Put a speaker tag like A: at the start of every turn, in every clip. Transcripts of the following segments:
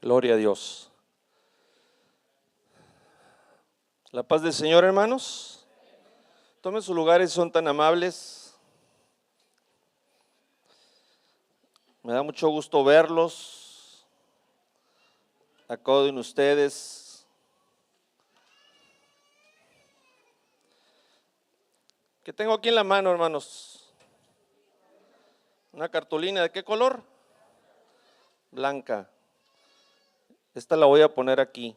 A: Gloria a Dios. La paz del Señor, hermanos. Tomen sus lugares, son tan amables. Me da mucho gusto verlos. Acuden ustedes. ¿Qué tengo aquí en la mano, hermanos? Una cartulina, ¿de qué color? Blanca. Esta la voy a poner aquí.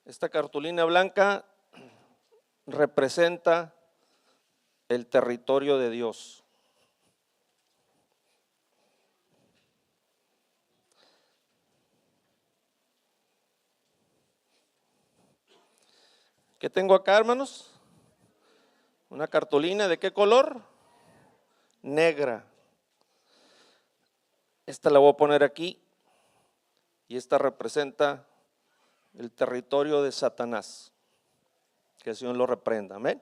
A: Esta cartulina blanca representa el territorio de Dios. ¿Qué tengo acá, hermanos? Una cartulina, ¿de qué color? Negra. Esta la voy a poner aquí y esta representa el territorio de Satanás. Que el Señor lo reprenda, amén.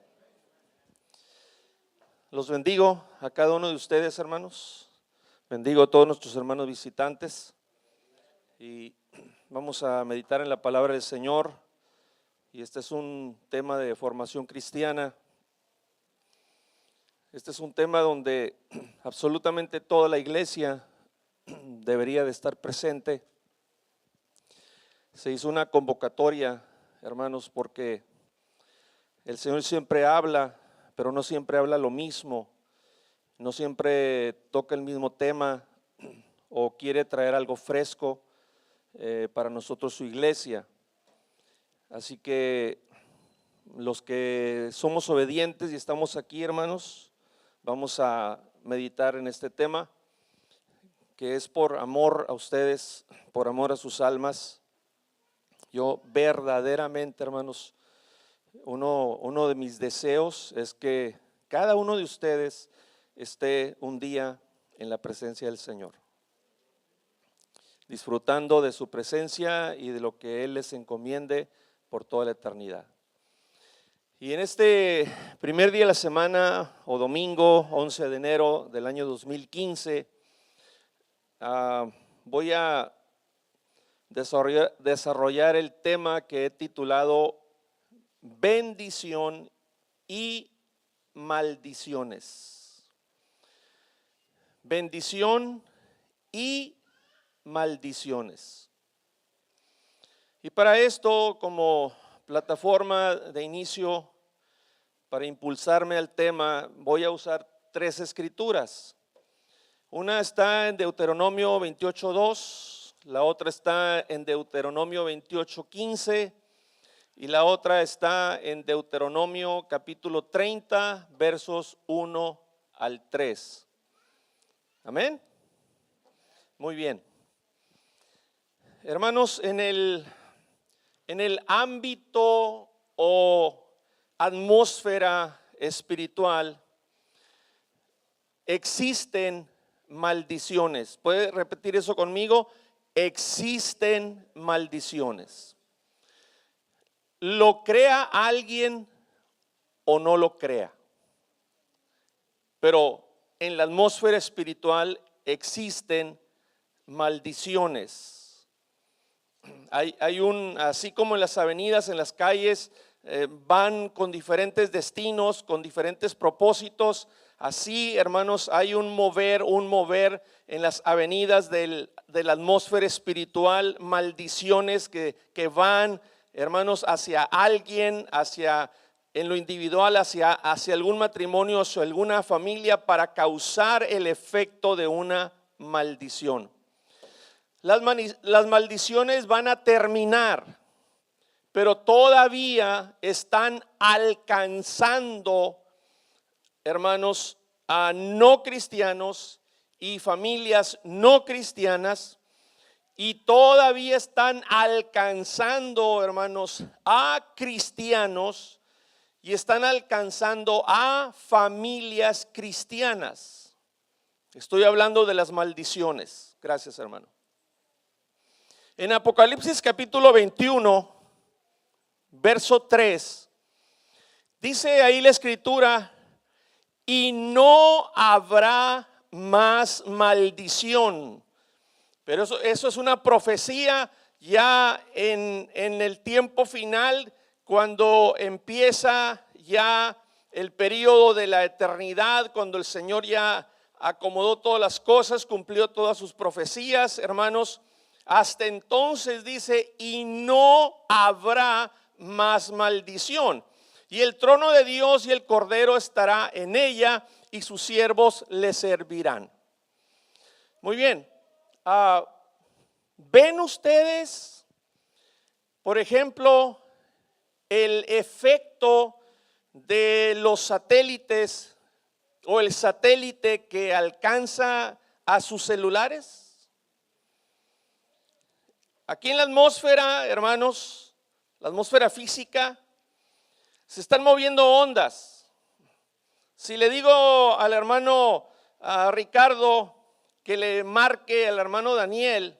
A: Los bendigo a cada uno de ustedes, hermanos. Bendigo a todos nuestros hermanos visitantes y vamos a meditar en la palabra del Señor. Y este es un tema de formación cristiana. Este es un tema donde absolutamente toda la iglesia debería de estar presente. Se hizo una convocatoria, hermanos, porque el Señor siempre habla, pero no siempre habla lo mismo, no siempre toca el mismo tema o quiere traer algo fresco para nosotros, su iglesia. Así que los que somos obedientes y estamos aquí, hermanos, vamos a meditar en este tema, que es por amor a ustedes, por amor a sus almas. Yo verdaderamente, hermanos, uno de mis deseos es que cada uno de ustedes esté un día en la presencia del Señor, disfrutando de su presencia y de lo que Él les encomiende por toda la eternidad. Y en este primer día de la semana o domingo 11 de enero del año 2015, voy a desarrollar el tema que he titulado bendición y maldiciones. Bendición y maldiciones. Y para esto, como plataforma de inicio, para impulsarme al tema, voy a usar tres escrituras. Una está en Deuteronomio 28:2, la otra está en Deuteronomio 28:15 y la otra está en Deuteronomio capítulo 30, versos 1 al 3. Amén. Muy bien. Hermanos, en el ámbito o atmósfera espiritual existen maldiciones. ¿Puede repetir eso conmigo? Existen maldiciones. ¿Lo crea alguien o no lo crea? Pero en la atmósfera espiritual existen maldiciones. Así como en las avenidas, en las calles, van con diferentes destinos, con diferentes propósitos. Así, hermanos, hay un mover en las avenidas de la atmósfera espiritual, maldiciones que van, hermanos, hacia alguien, en lo individual, hacia algún matrimonio o alguna familia, para causar el efecto de una maldición. Las maldiciones van a terminar, pero todavía están alcanzando, hermanos, a no cristianos y familias no cristianas, y todavía están alcanzando, hermanos, a cristianos y están alcanzando a familias cristianas. Estoy hablando de las maldiciones. Gracias, hermano. En Apocalipsis capítulo 21, verso 3, dice ahí la escritura: y no habrá más maldición. Pero eso es una profecía ya en el tiempo final, cuando empieza ya el periodo de la eternidad, cuando el Señor ya acomodó todas las cosas, cumplió todas sus profecías, hermanos. Hasta entonces dice, y no habrá más maldición. Y el trono de Dios y el Cordero estará en ella, y sus siervos le servirán. Muy bien. ¿Ven ustedes, por ejemplo, el efecto de los satélites o el satélite que alcanza a sus celulares? Aquí en la atmósfera, hermanos, la atmósfera física, se están moviendo ondas. Si le digo al hermano Ricardo que le marque al hermano Daniel,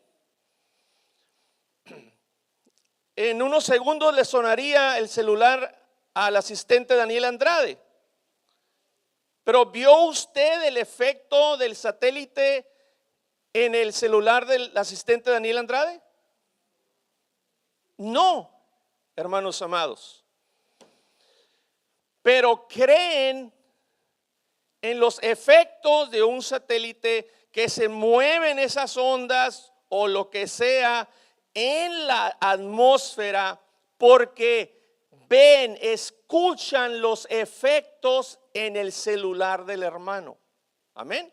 A: en unos segundos le sonaría el celular al asistente Daniel Andrade. Pero ¿vio usted el efecto del satélite en el celular del asistente Daniel Andrade? No, hermanos amados. Pero creen en los efectos de un satélite que se mueven esas ondas o lo que sea en la atmósfera, porque ven, escuchan los efectos en el celular del hermano. Amén.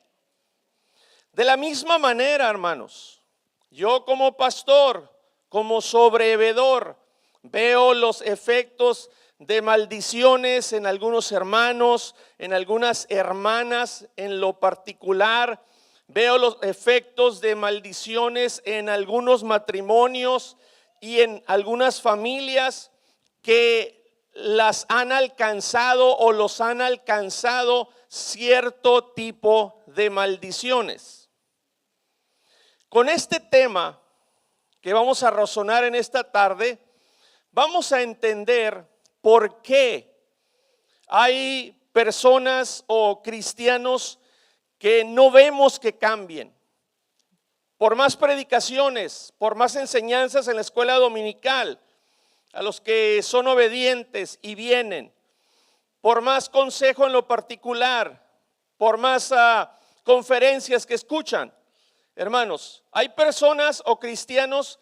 A: De la misma manera, hermanos, yo como pastor, como sobrevedor, veo los efectos de maldiciones en algunos hermanos, en algunas hermanas en lo particular. Veo los efectos de maldiciones en algunos matrimonios y en algunas familias que las han alcanzado o los han alcanzado cierto tipo de maldiciones. Con este tema que vamos a razonar en esta tarde, vamos a entender por qué hay personas o cristianos que no vemos que cambien. Por más predicaciones, por más enseñanzas en la escuela dominical, a los que son obedientes y vienen, por más consejo en lo particular, por más conferencias que escuchan. Hermanos, hay personas o cristianos,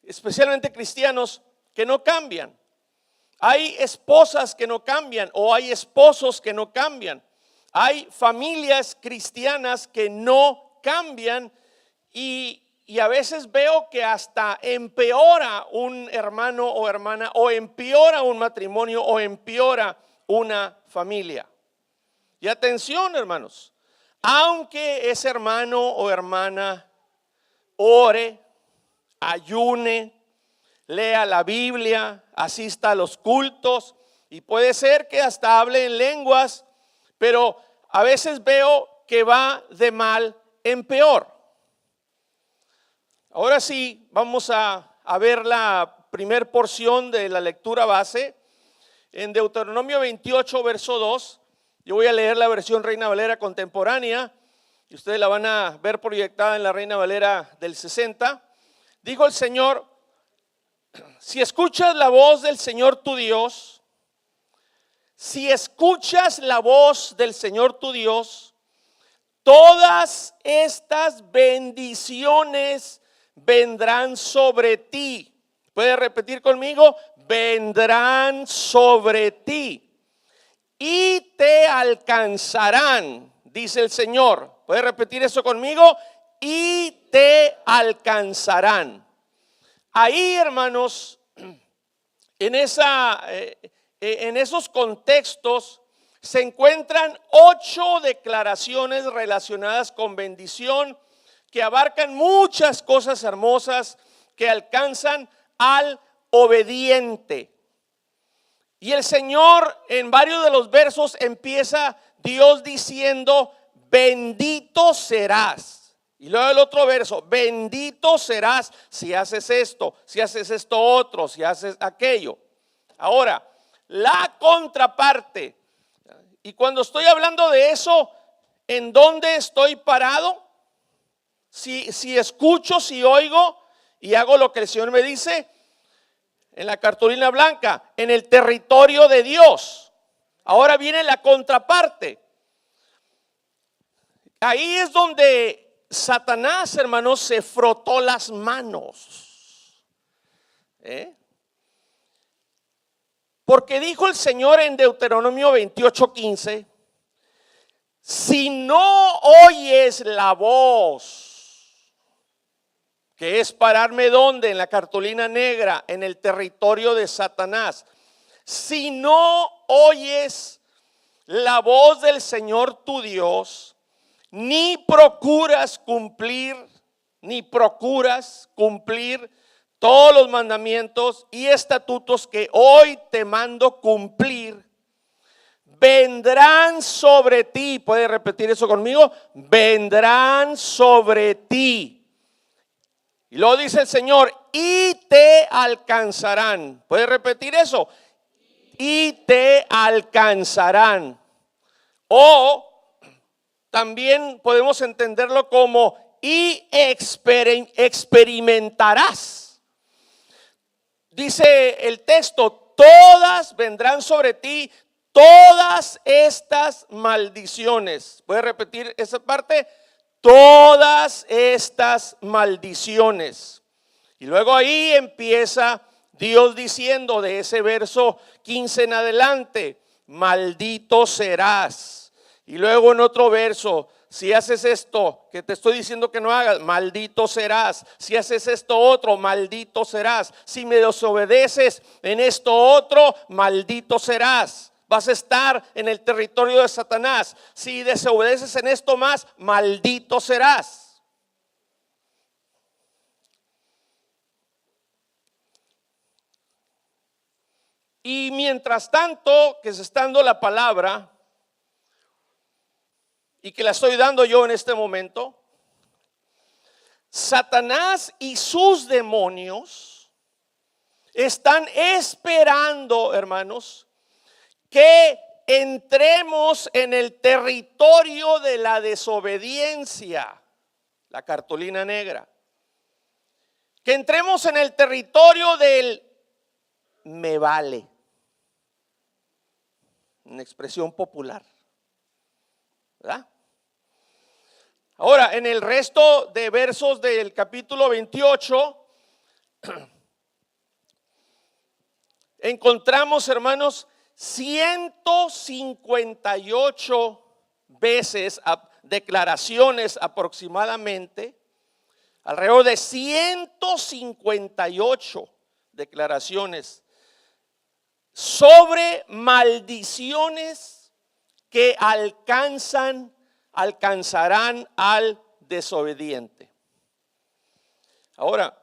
A: especialmente cristianos, que no cambian. Hay esposas que no cambian o hay esposos que no cambian. Hay familias cristianas que no cambian y a veces veo que hasta empeora un hermano o hermana, o empeora un matrimonio, o empeora una familia. Y atención, hermanos, aunque ese hermano o hermana ore, ayune, lea la Biblia, asista a los cultos y puede ser que hasta hable en lenguas, pero a veces veo que va de mal en peor. Ahora sí, vamos a ver la primer porción de la lectura base en Deuteronomio 28, verso 2. Yo voy a leer la versión Reina Valera contemporánea y ustedes la van a ver proyectada en la Reina Valera del 60. Dijo el Señor: si escuchas la voz del Señor tu Dios, si escuchas la voz del Señor tu Dios, todas estas bendiciones vendrán sobre ti. ¿Puedes repetir conmigo? Vendrán sobre ti y te alcanzarán, dice el Señor. ¿Puedes repetir eso conmigo? Y te alcanzarán. Ahí, hermanos, en esos contextos se encuentran 8 declaraciones relacionadas con bendición que abarcan muchas cosas hermosas que alcanzan al obediente. Y el Señor en varios de los versos empieza Dios diciendo: bendito serás. Y luego el otro verso: bendito serás si haces esto, si haces esto otro, si haces aquello. Ahora, la contraparte. Y cuando estoy hablando de eso, ¿en dónde estoy parado? Si escucho, si oigo y hago lo que el Señor me dice en la cartulina blanca, en el territorio de Dios. Ahora viene la contraparte. Ahí es donde Satanás, hermanos, se frotó las manos. Porque dijo el Señor en Deuteronomio 28:15, si no oyes la voz, que es pararme donde, en la cartulina negra, en el territorio de Satanás. Si no oyes la voz del Señor tu Dios, ni procuras cumplir todos los mandamientos y estatutos que hoy te mando cumplir, vendrán sobre ti. ¿Puede repetir eso conmigo? Vendrán sobre ti. Y luego dice el Señor, y te alcanzarán. ¿Puede repetir eso? Y te alcanzarán. O también podemos entenderlo como y experimentarás. Dice el texto, todas vendrán sobre ti, todas estas maldiciones. ¿Puede repetir esa parte? Todas estas maldiciones. Y luego ahí empieza Dios diciendo de ese verso 15 en adelante, maldito serás. Y luego en otro verso, si haces esto que te estoy diciendo que no hagas, maldito serás. Si haces esto otro, maldito serás. Si me desobedeces en esto otro, maldito serás. Vas a estar en el territorio de Satanás. Si desobedeces en esto más, maldito serás. Y mientras tanto que se está dando la palabra y que la estoy dando yo en este momento, Satanás y sus demonios están esperando, hermanos, que entremos en el territorio de la desobediencia, la cartulina negra. Que entremos en el territorio del me vale, una expresión popular, ¿verdad? Ahora, en el resto de versos del capítulo 28, encontramos, hermanos, 158 veces, declaraciones aproximadamente, alrededor de 158 declaraciones sobre maldiciones que alcanzarán al desobediente. Ahora,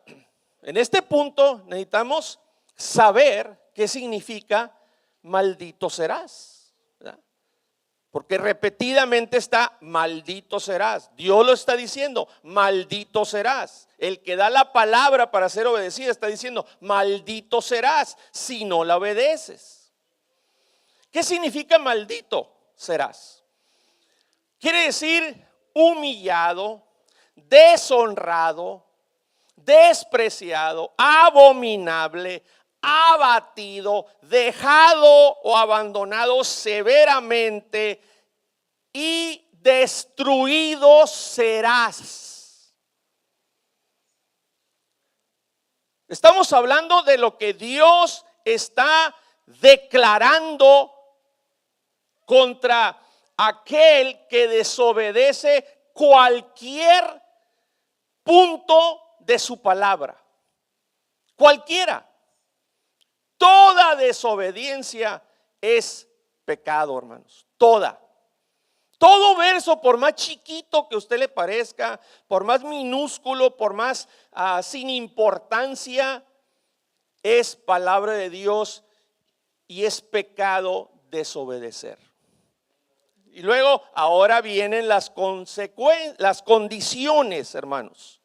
A: en este punto necesitamos saber qué significa maldito serás, ¿verdad? Porque repetidamente está maldito serás. Dios lo está diciendo, maldito serás. El que da la palabra para ser obedecida está diciendo, maldito serás si no la obedeces. ¿Qué significa maldito serás? Quiere decir humillado, deshonrado, despreciado, abominable, abatido, dejado o abandonado severamente y destruido serás. Estamos hablando de lo que Dios está declarando contra aquel que desobedece cualquier punto de su palabra. Cualquiera. Toda desobediencia es pecado, hermanos. Todo verso, por más chiquito que a usted le parezca, por más minúsculo, por más sin importancia, es palabra de Dios y es pecado desobedecer. Y luego, ahora vienen las condiciones, hermanos,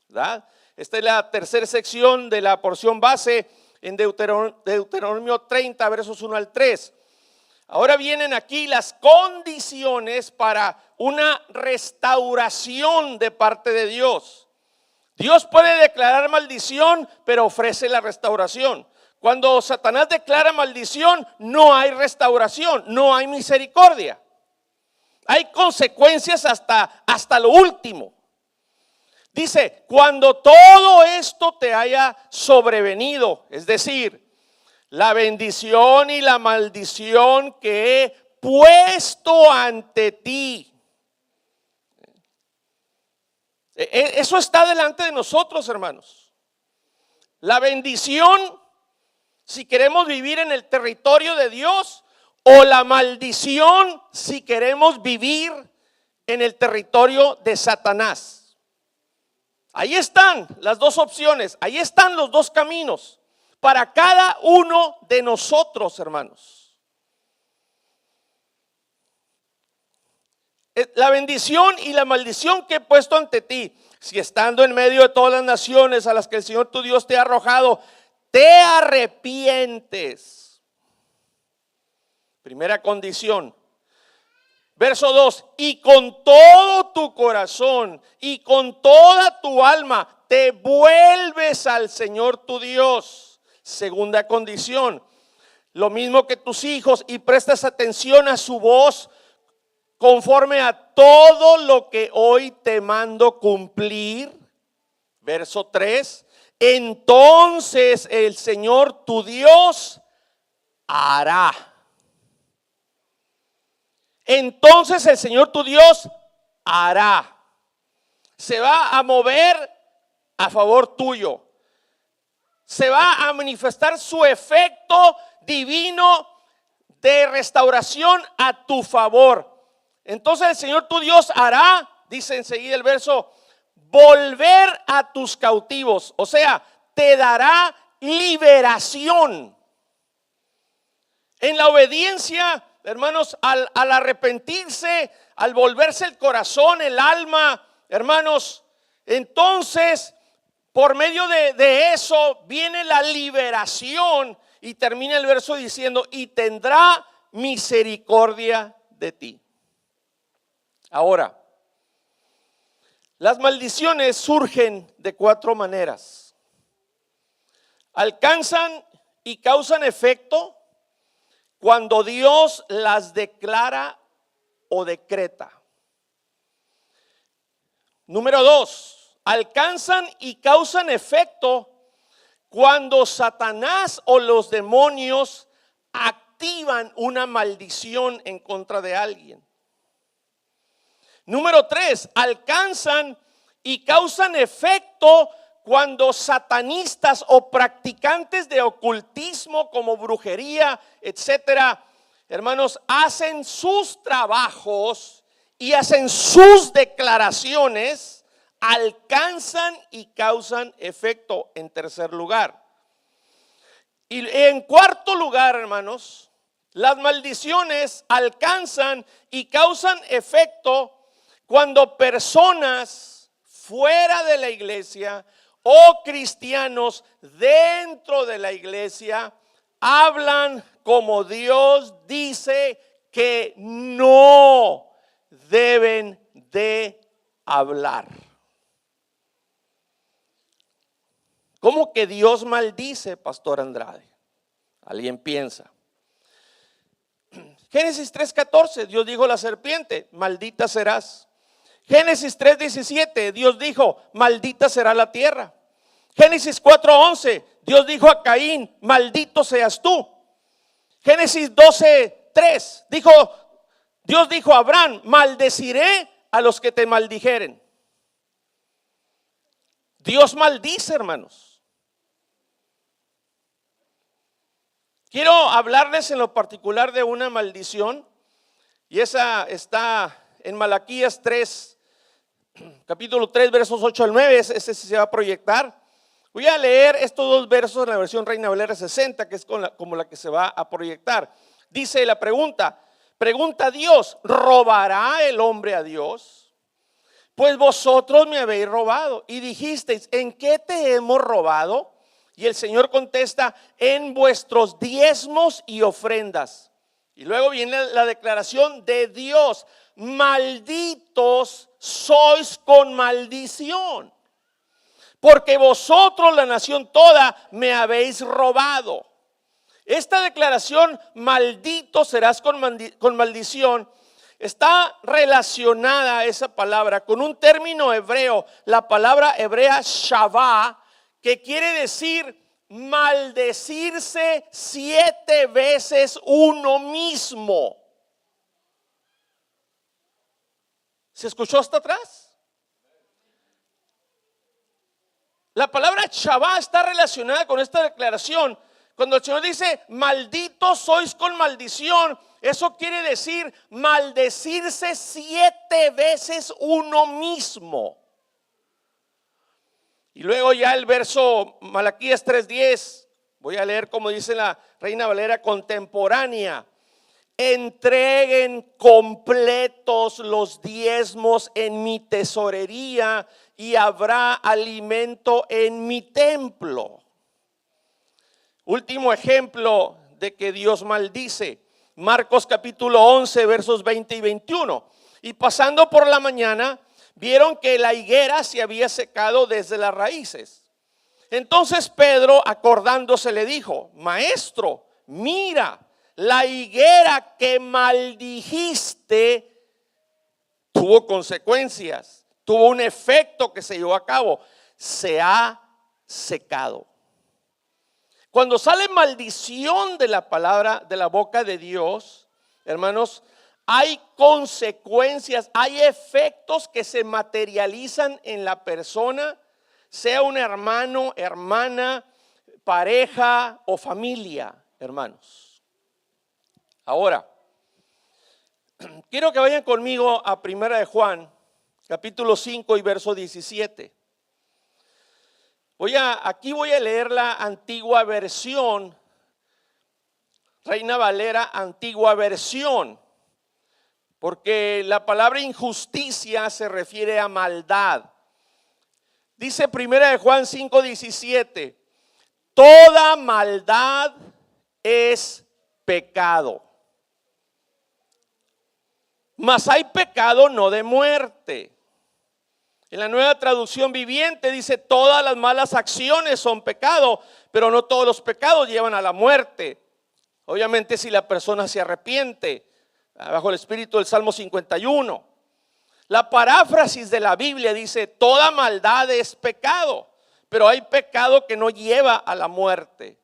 A: ¿verdad? Esta es la tercera sección de la porción base en Deuteronomio 30, versos 1 al 3. Ahora vienen aquí las condiciones para una restauración de parte de Dios. Dios puede declarar maldición, pero ofrece la restauración. Cuando Satanás declara maldición, no hay restauración, no hay misericordia. Hay consecuencias hasta lo último. Dice, cuando todo esto te haya sobrevenido, es decir, la bendición y la maldición que he puesto ante ti. Eso está delante de nosotros, hermanos. La bendición, si queremos vivir en el territorio de Dios, o la maldición, si queremos vivir en el territorio de Satanás. Ahí están las dos opciones, ahí están los dos caminos para cada uno de nosotros, hermanos. La bendición y la maldición que he puesto ante ti, si estando en medio de todas las naciones a las que el Señor tu Dios te ha arrojado, te arrepientes. Primera condición. Verso 2, y con todo tu corazón y con toda tu alma te vuelves al Señor tu Dios. Segunda condición, lo mismo que tus hijos, y prestas atención a su voz conforme a todo lo que hoy te mando cumplir. Verso 3, entonces el Señor tu Dios hará. Entonces el Señor tu Dios hará. Se va a mover a favor tuyo. Se va a manifestar su efecto divino de restauración a tu favor. Entonces el Señor tu Dios hará, dice enseguida el verso, volver a tus cautivos. O sea, te dará liberación. En la obediencia, hermanos, al arrepentirse, al volverse el corazón, el alma, hermanos, entonces por medio de eso viene la liberación, y termina el verso diciendo, y tendrá misericordia de ti. Ahora, las maldiciones surgen de cuatro maneras. Alcanzan y causan efecto cuando Dios las declara o decreta. Número 2, alcanzan y causan efecto cuando Satanás o los demonios activan una maldición en contra de alguien. Número 3, alcanzan y causan efecto cuando satanistas o practicantes de ocultismo como brujería, etcétera, hermanos, hacen sus trabajos y hacen sus declaraciones, alcanzan y causan efecto. En tercer lugar, y en cuarto lugar, hermanos, las maldiciones alcanzan y causan efecto cuando personas fuera de la iglesia o cristianos dentro de la iglesia hablan como Dios dice que no deben de hablar. ¿Cómo que Dios maldice, Pastor Andrade? Alguien piensa. Génesis 3:14, Dios dijo a la serpiente, maldita serás. Génesis 3:17, Dios dijo, maldita será la tierra. Génesis 4:11, Dios dijo a Caín, maldito seas tú. Génesis 12:3, Dios dijo a Abraham, maldeciré a los que te maldijeren. Dios maldice, hermanos. Quiero hablarles en lo particular de una maldición, y esa está en Malaquías 3, capítulo 3, versos 8 al 9, ese se va a proyectar. Voy a leer estos dos versos en la versión Reina Valera 60, que es como la que se va a proyectar. Dice la pregunta a Dios, ¿robará el hombre a Dios? Pues vosotros me habéis robado. Y dijisteis, ¿en qué te hemos robado? Y el Señor contesta, en vuestros diezmos y ofrendas. Y luego viene la declaración de Dios: malditos sois con maldición, porque vosotros, la nación toda, me habéis robado. Esta declaración, maldito serás con maldición, está relacionada a esa palabra con un término hebreo, la palabra hebrea shavá, que quiere decir maldecirse 7 veces uno mismo. ¿Se escuchó hasta atrás? La palabra shavá está relacionada con esta declaración. Cuando el Señor dice malditos sois con maldición, eso quiere decir maldecirse 7 veces uno mismo. Y luego ya el verso Malaquías 3:10, voy a leer como dice la Reina Valera contemporánea: entreguen completos los diezmos en mi tesorería y habrá alimento en mi templo. Último ejemplo de que Dios maldice, Marcos capítulo 11 versos 20 y 21. Y pasando por la mañana, vieron que la higuera se había secado desde las raíces. Entonces Pedro, acordándose, le dijo: maestro, mira, la higuera que maldijiste tuvo consecuencias, tuvo un efecto que se llevó a cabo, se ha secado. Cuando sale maldición de la palabra, de la boca de Dios, hermanos, hay consecuencias, hay efectos que se materializan en la persona, sea un hermano, hermana, pareja o familia, hermanos. Ahora, quiero que vayan conmigo a Primera de Juan, capítulo 5 y verso 17. Aquí voy a leer la antigua versión, Reina Valera, antigua versión, porque la palabra injusticia se refiere a maldad. Dice Primera de Juan 5:17: toda maldad es pecado, mas hay pecado no de muerte. En la Nueva Traducción Viviente dice: todas las malas acciones son pecado, pero no todos los pecados llevan a la muerte. Obviamente si la persona se arrepiente, bajo el espíritu del Salmo 51. La paráfrasis de la Biblia dice: toda maldad es pecado, pero hay pecado que no lleva a la muerte.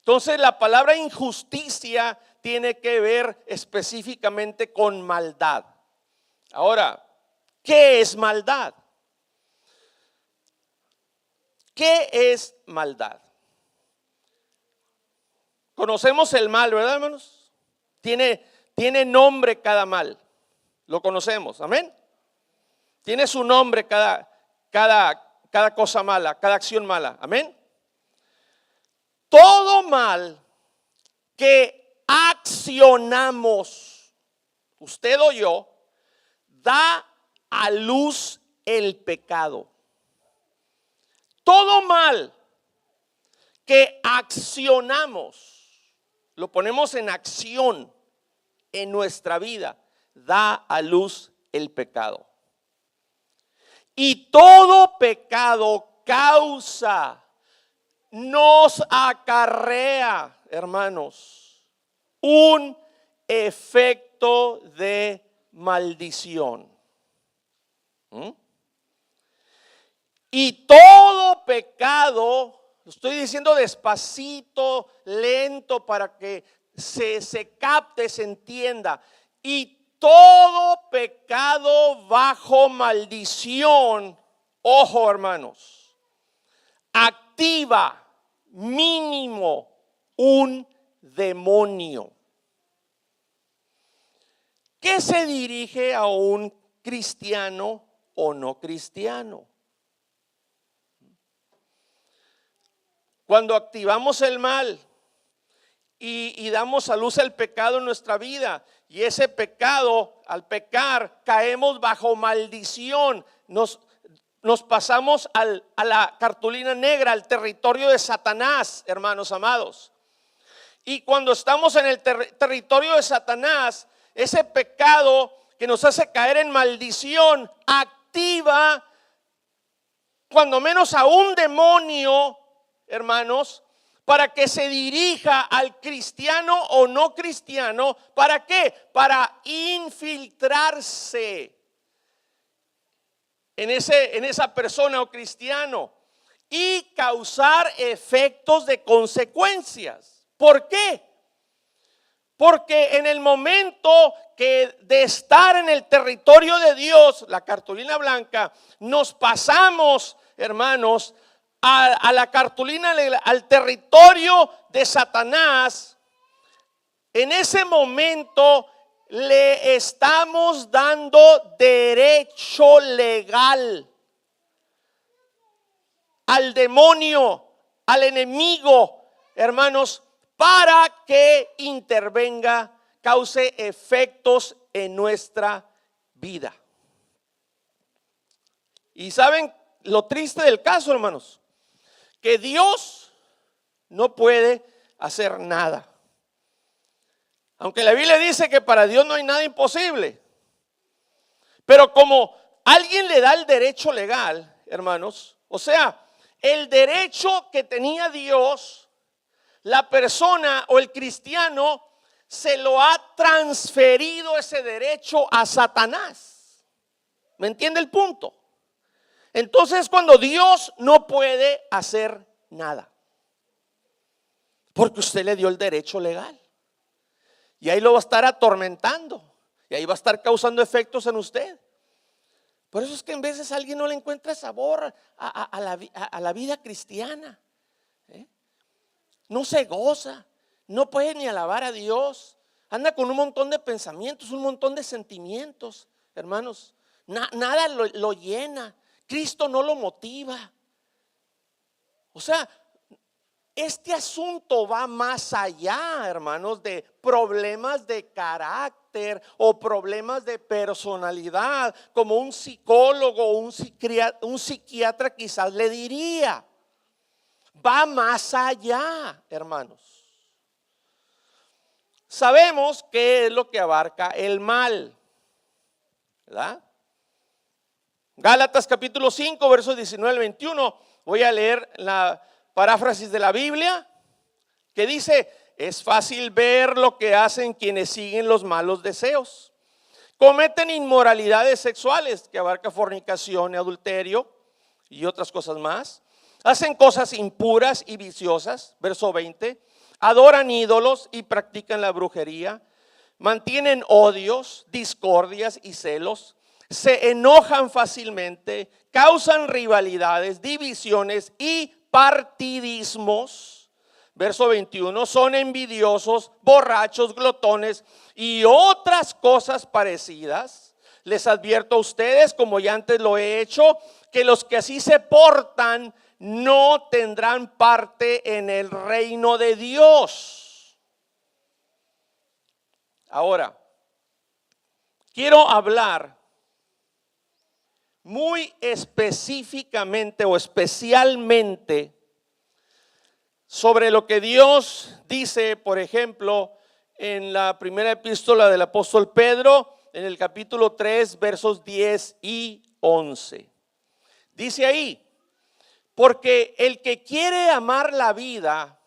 A: Entonces la palabra injusticia tiene que ver específicamente con maldad. Ahora, ¿qué es maldad? ¿Qué es maldad? Conocemos el mal, ¿verdad, hermanos? Tiene nombre cada mal. Lo conocemos, amén. Tiene su nombre cada cosa mala, cada acción mala, amén. Todo mal que accionamos, usted o yo, da a luz el pecado. Todo mal que accionamos, lo ponemos en acción en nuestra vida, da a luz el pecado. Y todo pecado causa, nos acarrea, hermanos, un efecto de maldición. Y todo pecado, lo estoy diciendo despacito, lento, para que se capte, se entienda. Y todo pecado bajo maldición, ojo hermanos, activa mínimo un demonio que se dirige a un cristiano o no cristiano. Cuando activamos el mal y damos a luz el pecado en nuestra vida, y ese pecado, al pecar, caemos bajo maldición, nos pasamos a la cartulina negra, al territorio de Satanás, hermanos amados. Y cuando estamos en el territorio de Satanás, ese pecado que nos hace caer en maldición activa cuando menos a un demonio, hermanos, para que se dirija al cristiano o no cristiano. ¿Para qué? Para infiltrarse en esa persona o cristiano y causar efectos de consecuencias. ¿Por qué? Porque en el momento que de estar en el territorio de Dios, la cartulina blanca, nos pasamos, hermanos, a la cartulina, al territorio de Satanás, en ese momento le estamos dando derecho legal al demonio, al enemigo, hermanos, para que intervenga, cause efectos en nuestra vida. Y saben lo triste del caso, hermanos, que Dios no puede hacer nada. Aunque la Biblia dice que para Dios no hay nada imposible. Pero como alguien le da el derecho legal, hermanos, o sea, el derecho que tenía Dios, la persona o el cristiano se lo ha transferido ese derecho a Satanás. ¿Me entiende el punto? Entonces cuando Dios no puede hacer nada, porque usted le dio el derecho legal. Y ahí lo va a estar atormentando. Y ahí va a estar causando efectos en usted. Por eso es que en veces a alguien no le encuentra sabor a la vida cristiana. No se goza. No puede ni alabar a Dios. Anda con un montón de pensamientos, un montón de sentimientos. Hermanos, nada lo llena. Cristo no lo motiva. O sea, este asunto va más allá, hermanos, de problemas de carácter o problemas de personalidad, como un psicólogo o un psiquiatra quizás le diría. Va más allá, hermanos. Sabemos qué es lo que abarca el mal, ¿verdad? Gálatas capítulo 5, versos 19 al 21. Voy a leer la paráfrasis de la Biblia, que dice: es fácil ver lo que hacen quienes siguen los malos deseos. Cometen inmoralidades sexuales, que abarca fornicación y adulterio y otras cosas más. Hacen cosas impuras y viciosas, verso 20. Adoran ídolos y practican la brujería. Mantienen odios, discordias y celos. Se enojan fácilmente, causan rivalidades, divisiones y partidismos. Verso 21, son envidiosos, borrachos, glotones y otras cosas parecidas. Les advierto a ustedes, como ya antes lo he hecho, que los que así se portan no tendrán parte en el reino de Dios. Ahora, quiero hablar muy específicamente o especialmente sobre lo que Dios dice, por ejemplo, en la primera epístola del apóstol Pedro, en el capítulo 3, versos 10 y 11. Dice ahí: porque el que quiere amar la vida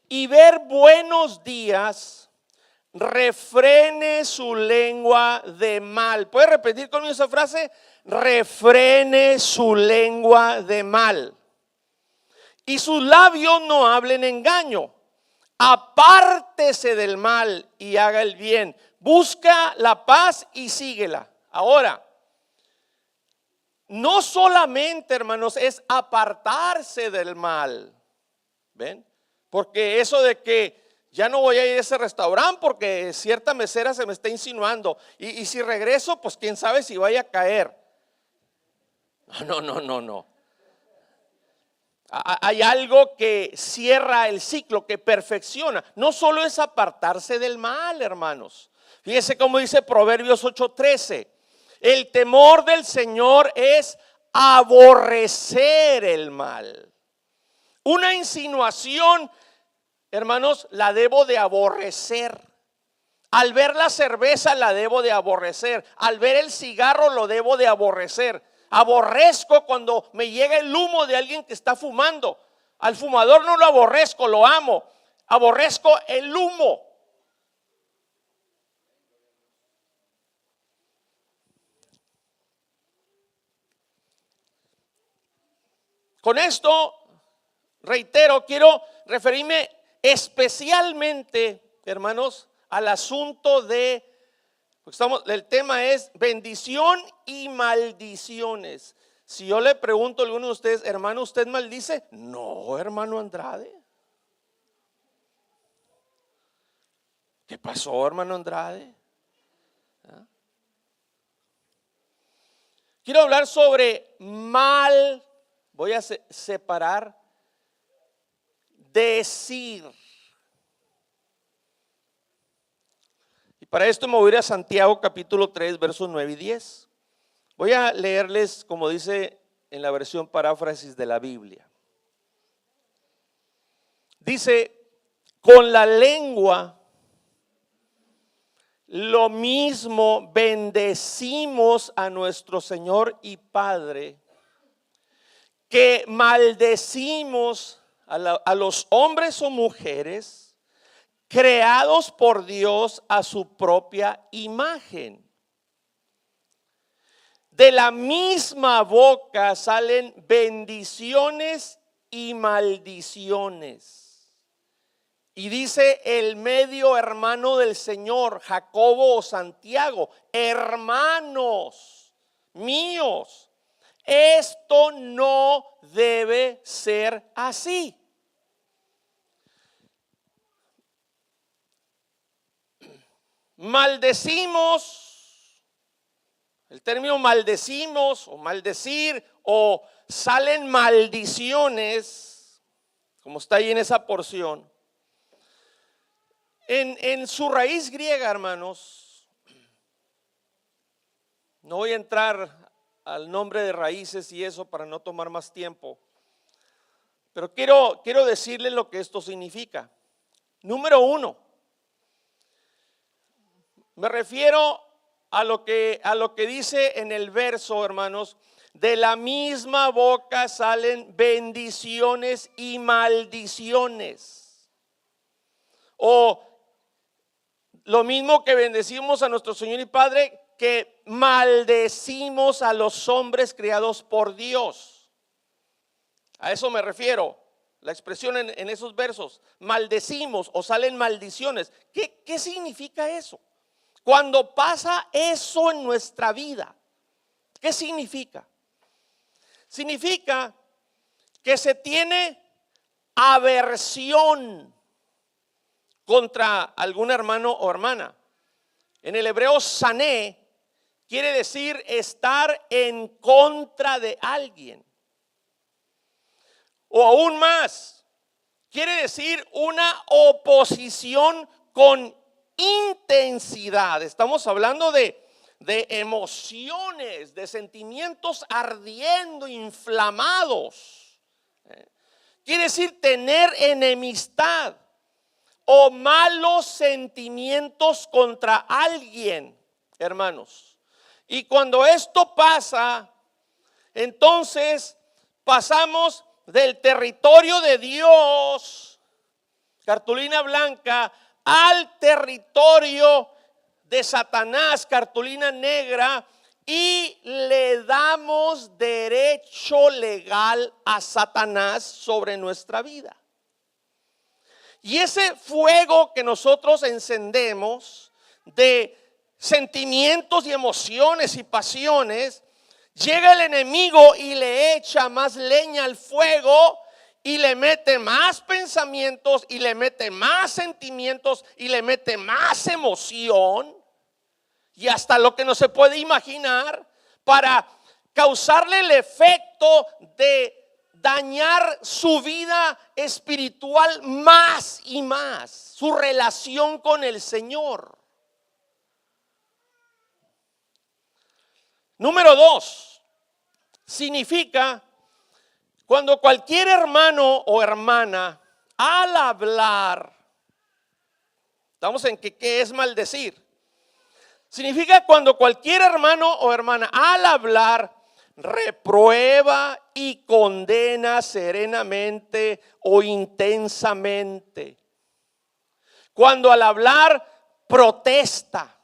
A: y ver buenos días, refrene su lengua de mal. ¿Puede repetir conmigo esa frase? Refrene su lengua de mal. Y sus labios no hablen engaño. Apártese del mal y haga el bien. Busca la paz y síguela. Ahora, no solamente, hermanos, es apartarse del mal. ¿Ven? Porque eso de que ya no voy a ir a ese restaurante porque cierta mesera se me está insinuando. Y si regreso, pues quién sabe si vaya a caer. No. Hay algo que cierra el ciclo, que perfecciona. No solo es apartarse del mal, hermanos. Fíjense cómo dice Proverbios 8:13. El temor del Señor es aborrecer el mal. Una insinuación hermanos, la debo de aborrecer. Al ver la cerveza la debo de aborrecer. Al ver el cigarro lo debo de aborrecer. Aborrezco cuando me llega el humo de alguien que está fumando. Al fumador no lo aborrezco, lo amo. Aborrezco el humo. Con esto, reitero, quiero referirme especialmente, hermanos, al asunto de, el tema es bendición y maldiciones. Si yo le pregunto a alguno de ustedes, hermano, ¿usted maldice? No, hermano Andrade. ¿Qué pasó, hermano Andrade? ¿Ah? Quiero hablar sobre voy a separar, decir. Y para esto me voy a ir a Santiago capítulo 3, versos 9 y 10. Voy a leerles como dice en la versión paráfrasis de la Biblia. Dice, con la lengua lo mismo bendecimos a nuestro Señor y Padre, que maldecimos a los hombres o mujeres creados por Dios a su propia imagen. De la misma boca salen bendiciones y maldiciones. Y dice el medio hermano del Señor, Jacobo o Santiago, hermanos míos, esto no debe ser así. Maldecimos, el término maldecimos o maldecir o salen maldiciones, como está ahí en esa porción. En su raíz griega, hermanos, no voy a entrar al nombre de raíces y eso para no tomar más tiempo, pero quiero decirles lo que esto significa. Número uno, me refiero a lo que dice en el verso, hermanos, de la misma boca salen bendiciones y maldiciones. O lo mismo que bendecimos a nuestro Señor y Padre, que maldecimos a los hombres creados por Dios. A eso me refiero, la expresión en esos versos, maldecimos o salen maldiciones. ¿Qué significa eso? Cuando pasa eso en nuestra vida, ¿qué significa? Significa que se tiene aversión contra algún hermano o hermana. En el hebreo sané quiere decir estar en contra de alguien. O aún más, quiere decir una oposición con intensidad. Estamos hablando de emociones, de sentimientos ardiendo, inflamados. Quiere decir tener enemistad o malos sentimientos contra alguien, hermanos. Y cuando esto pasa, entonces pasamos del territorio de Dios, cartulina blanca, al territorio de Satanás, cartulina negra, y le damos derecho legal a Satanás sobre nuestra vida. Y ese fuego que nosotros encendemos de sentimientos y emociones y pasiones, llega el enemigo y le echa más leña al fuego y le mete más pensamientos y le mete más sentimientos y le mete más emoción y hasta lo que no se puede imaginar para causarle el efecto de dañar su vida espiritual más y más, su relación con el Señor. Número 2, significa cuando cualquier hermano o hermana al hablar. Estamos en que ¿qué es maldecir? Significa cuando cualquier hermano o hermana al hablar reprueba y condena serenamente o intensamente. Cuando al hablar protesta.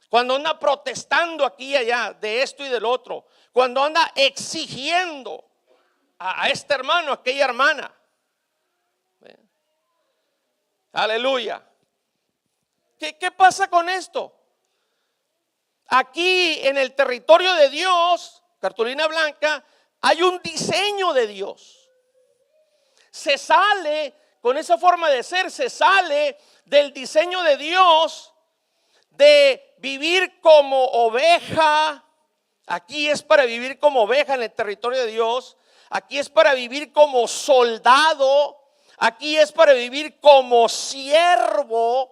A: Cuando anda protestando aquí y allá de esto y del otro. Cuando anda exigiendo a este hermano, a aquella hermana. Aleluya. ¿Qué pasa con esto? Aquí en el territorio de Dios, cartulina blanca, hay un diseño de Dios. Se sale, con esa forma de ser, se sale del diseño de Dios de vivir como oveja. Aquí es para vivir como oveja en el territorio de Dios. Aquí es para vivir como soldado. Aquí es para vivir como siervo.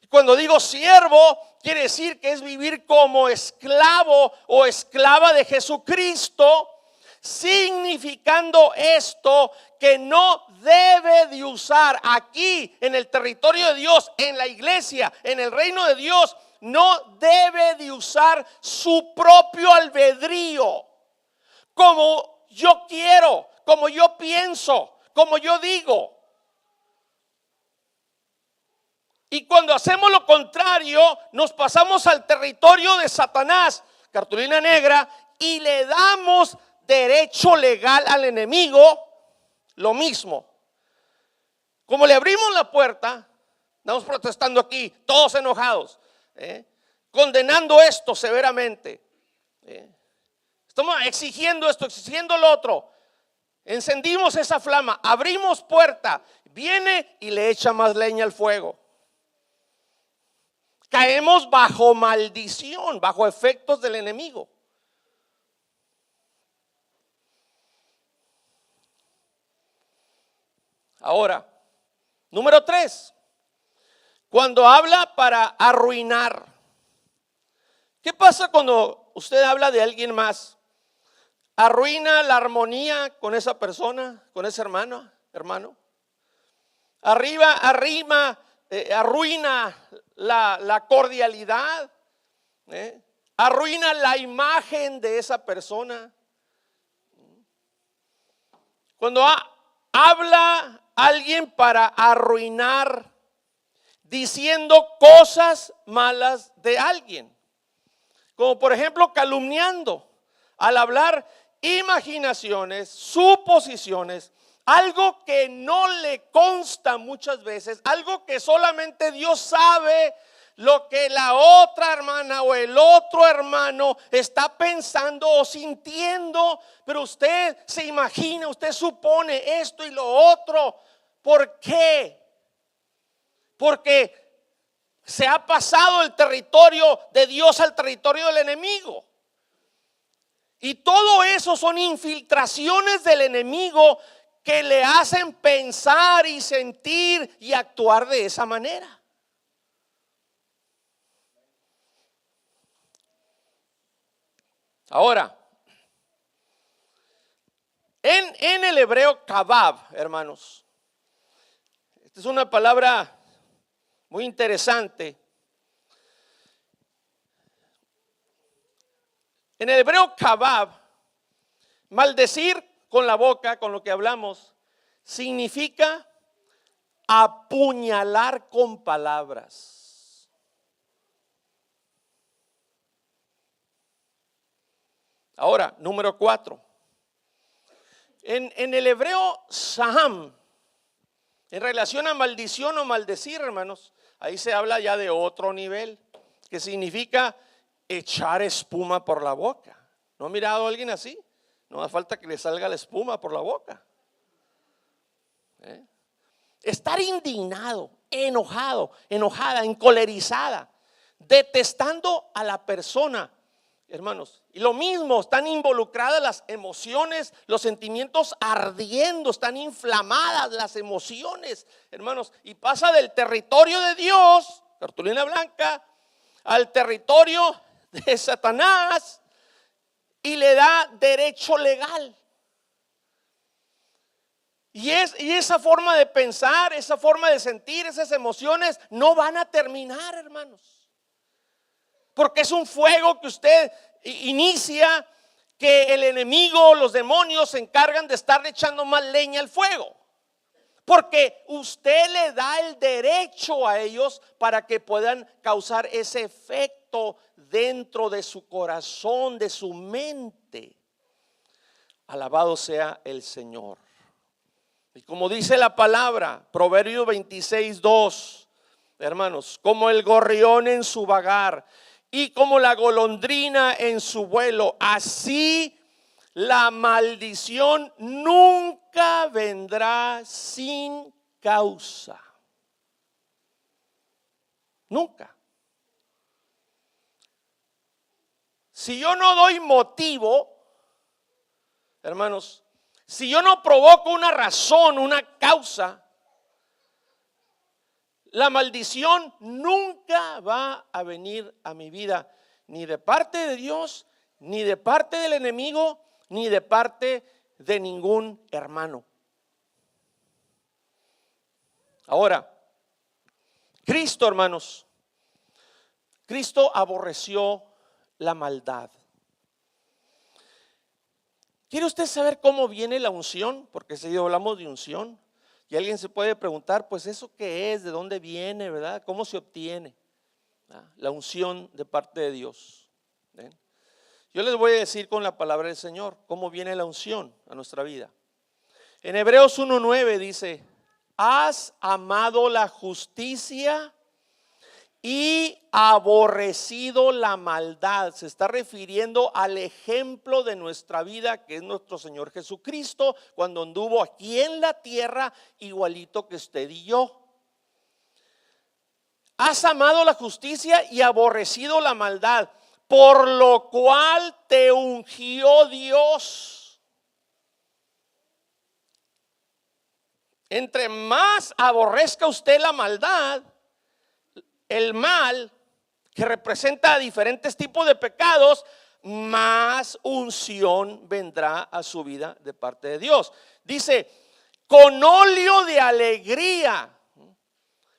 A: Cuando digo siervo, quiere decir que es vivir como esclavo o esclava de Jesucristo, significando esto que no debe de usar aquí en el territorio de Dios, en la iglesia, en el reino de Dios, no debe de usar su propio albedrío, como yo quiero, como yo pienso, como yo digo. Y cuando hacemos lo contrario, nos pasamos al territorio de Satanás, cartulina negra, y le damos derecho legal al enemigo. Lo mismo. Como le abrimos la puerta, estamos protestando aquí, todos enojados, condenando esto severamente. Estamos exigiendo esto, exigiendo lo otro. Encendimos esa flama, abrimos puerta, viene y le echa más leña al fuego. Caemos bajo maldición, bajo efectos del enemigo. Ahora, número 3, cuando habla para arruinar. ¿Qué pasa cuando usted habla de alguien más? ¿Arruina la armonía con esa persona, con ese hermano? Arruina la cordialidad, arruina la imagen de esa persona. Cuando habla alguien para arruinar, diciendo cosas malas de alguien, como por ejemplo calumniando, al hablar imaginaciones, suposiciones, algo que no le consta muchas veces, algo que solamente Dios sabe lo que la otra hermana o el otro hermano está pensando o sintiendo, pero usted se imagina, usted supone esto y lo otro. ¿Por qué? Porque se ha pasado el territorio de Dios al territorio del enemigo. Y todo eso son infiltraciones del enemigo que le hacen pensar y sentir y actuar de esa manera. Ahora, en el hebreo kabab, hermanos, esta es una palabra muy interesante. En el hebreo kabab, maldecir con la boca, con lo que hablamos, significa apuñalar con palabras. Ahora, número 4. En el hebreo saham, en relación a maldición o maldecir, hermanos, ahí se habla ya de otro nivel, que significa echar espuma por la boca. ¿No ha mirado a alguien así? No hace falta que le salga la espuma por la boca. Estar indignado, enojado, enojada, encolerizada, detestando a la persona, hermanos. Y lo mismo, están involucradas las emociones, los sentimientos ardiendo, están inflamadas las emociones, hermanos. Y pasa del territorio de Dios, cartulina blanca, al territorio de Satanás y le da derecho legal. Y esa forma de pensar, esa forma de sentir, esas emociones no van a terminar, hermanos. Porque es un fuego que usted inicia, que el enemigo, los demonios se encargan de estarle echando más leña al fuego. Porque usted le da el derecho a ellos para que puedan causar ese efecto dentro de su corazón, de su mente. Alabado sea el Señor. Y como dice la palabra, Proverbios 26:2, hermanos, como el gorrión en su vagar y como la golondrina en su vuelo, así la maldición nunca vendrá sin causa. Nunca. Si yo no doy motivo, hermanos, si yo no provoco una razón, una causa, la maldición nunca va a venir a mi vida, ni de parte de Dios, ni de parte del enemigo, ni de parte de ningún hermano. Ahora, Cristo, hermanos, Cristo aborreció la maldad. ¿Quiere usted saber cómo viene la unción? Porque si hablamos de unción, y alguien se puede preguntar, pues eso qué es, de dónde viene, ¿verdad? ¿Cómo se obtiene la unción de parte de Dios? ¿Ven? Yo les voy a decir con la palabra del Señor cómo viene la unción a nuestra vida. En Hebreos 1:9 dice: has amado la justicia y aborrecido la maldad. Se está refiriendo al ejemplo de nuestra vida, que es nuestro Señor Jesucristo, cuando anduvo aquí en la tierra, igualito que usted y yo. Has amado la justicia y aborrecido la maldad, por lo cual te ungió Dios. Entre más aborrezca usted la maldad, el mal, que representa diferentes tipos de pecados, más unción vendrá a su vida de parte de Dios. Dice, con óleo de alegría,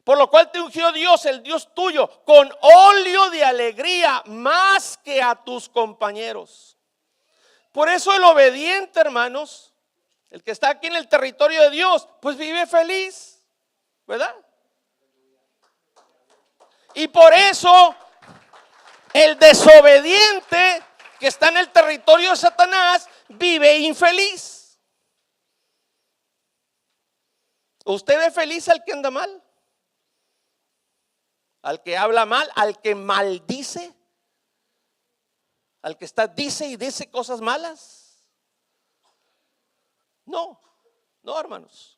A: por lo cual te ungió Dios, el Dios tuyo, con óleo de alegría más que a tus compañeros. Por eso el obediente, hermanos, el que está aquí en el territorio de Dios, pues vive feliz, ¿verdad? Y por eso el desobediente que está en el territorio de Satanás vive infeliz. ¿Usted ve feliz al que anda mal? ¿Al que habla mal? ¿Al que maldice? ¿Al que dice y dice cosas malas? No, no, hermanos.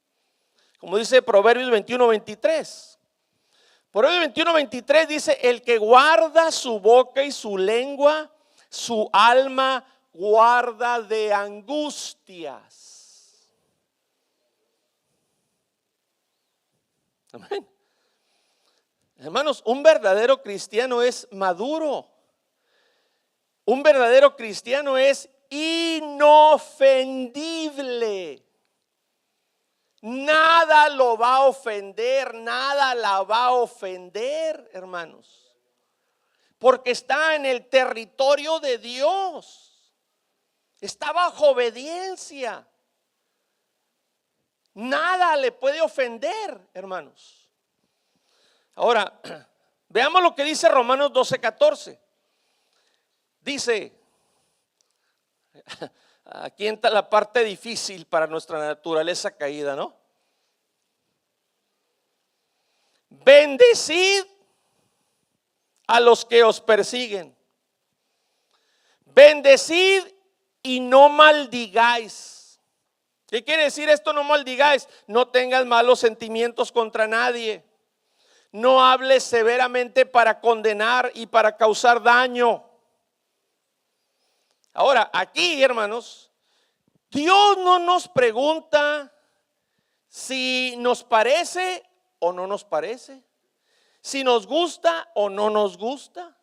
A: Como dice Proverbios 21:23. Proverbios 21:23 dice: el que guarda su boca y su lengua, su alma guarda de angustias. Amén. Hermanos, un verdadero cristiano es maduro. Un verdadero cristiano es inofendible. Nada lo va a ofender, nada la va a ofender, hermanos. Porque está en el territorio de Dios. Está bajo obediencia. Nada le puede ofender, hermanos. Ahora, veamos lo que dice Romanos 12:14. Dice, aquí entra la parte difícil para nuestra naturaleza caída, ¿no? Bendecid a los que os persiguen. Bendecid y no maldigáis. ¿Qué quiere decir esto? No maldigáis. No tengas malos sentimientos contra nadie. No hables severamente para condenar y para causar daño. Ahora, aquí, hermanos, Dios no nos pregunta si nos parece o no nos parece, si nos gusta o no nos gusta.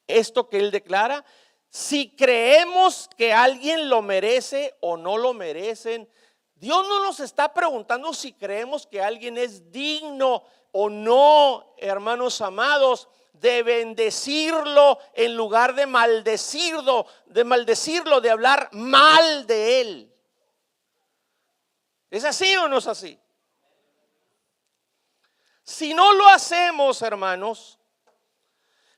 A: Esto que Él declara, si creemos que alguien lo merece o no lo merecen. Dios no nos está preguntando si creemos que alguien es digno o no, hermanos amados, de bendecirlo en lugar de maldecirlo, de hablar mal de él. ¿Es así o no es así? Si no lo hacemos, hermanos,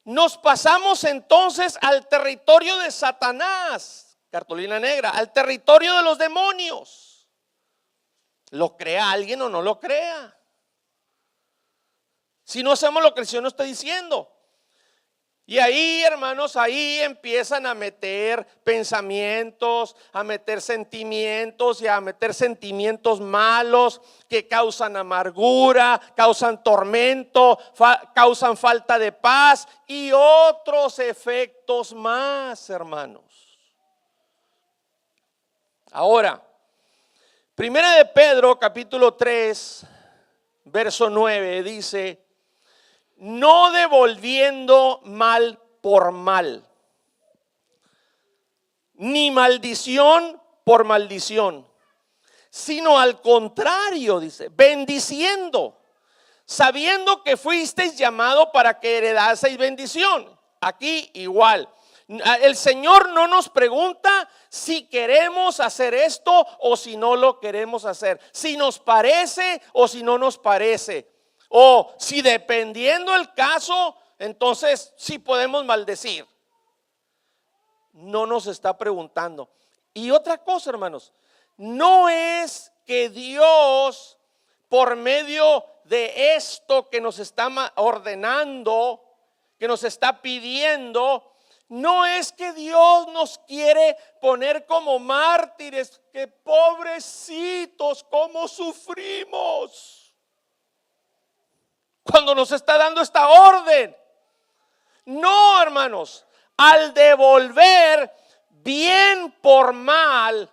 A: nos pasamos entonces al territorio de Satanás, cartulina negra, al territorio de los demonios. Lo crea alguien o no lo crea. Si no hacemos lo que el Señor nos está diciendo. Y ahí, hermanos, ahí empiezan a meter pensamientos, a meter sentimientos y a meter sentimientos malos que causan amargura, causan tormento, causan falta de paz y otros efectos más, hermanos. Ahora, Primera de Pedro, capítulo 3, verso 9, dice: no devolviendo mal por mal, ni maldición por maldición, sino al contrario, dice, bendiciendo, sabiendo que fuisteis llamado para que heredaseis bendición. Aquí igual, el Señor no nos pregunta si queremos hacer esto o si no lo queremos hacer, si nos parece o si no nos parece. O si dependiendo el caso, entonces sí podemos maldecir. No nos está preguntando. Y otra cosa, hermanos, no es que Dios, por medio de esto que nos está ordenando, que nos está pidiendo, no es que Dios nos quiere poner como mártires, que pobrecitos, cómo sufrimos cuando nos está dando esta orden. No, hermanos, al devolver bien por mal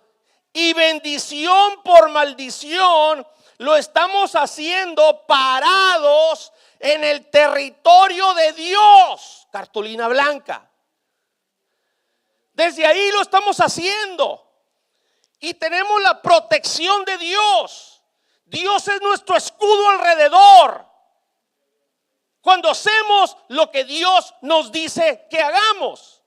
A: y bendición por maldición, lo estamos haciendo parados en el territorio de Dios, cartulina blanca. Desde ahí lo estamos haciendo y tenemos la protección de Dios. Dios es nuestro escudo alrededor cuando hacemos lo que Dios nos dice que hagamos.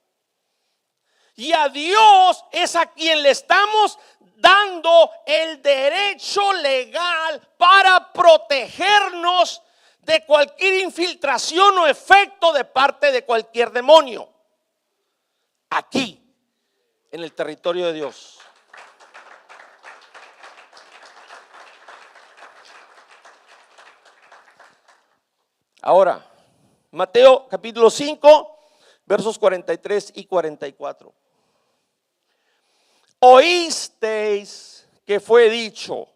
A: Y a Dios es a quien le estamos dando el derecho legal para protegernos de cualquier infiltración o efecto de parte de cualquier demonio. Aquí, en el territorio de Dios. Ahora, Mateo capítulo 5, versos 43 y 44. Oísteis que fue dicho.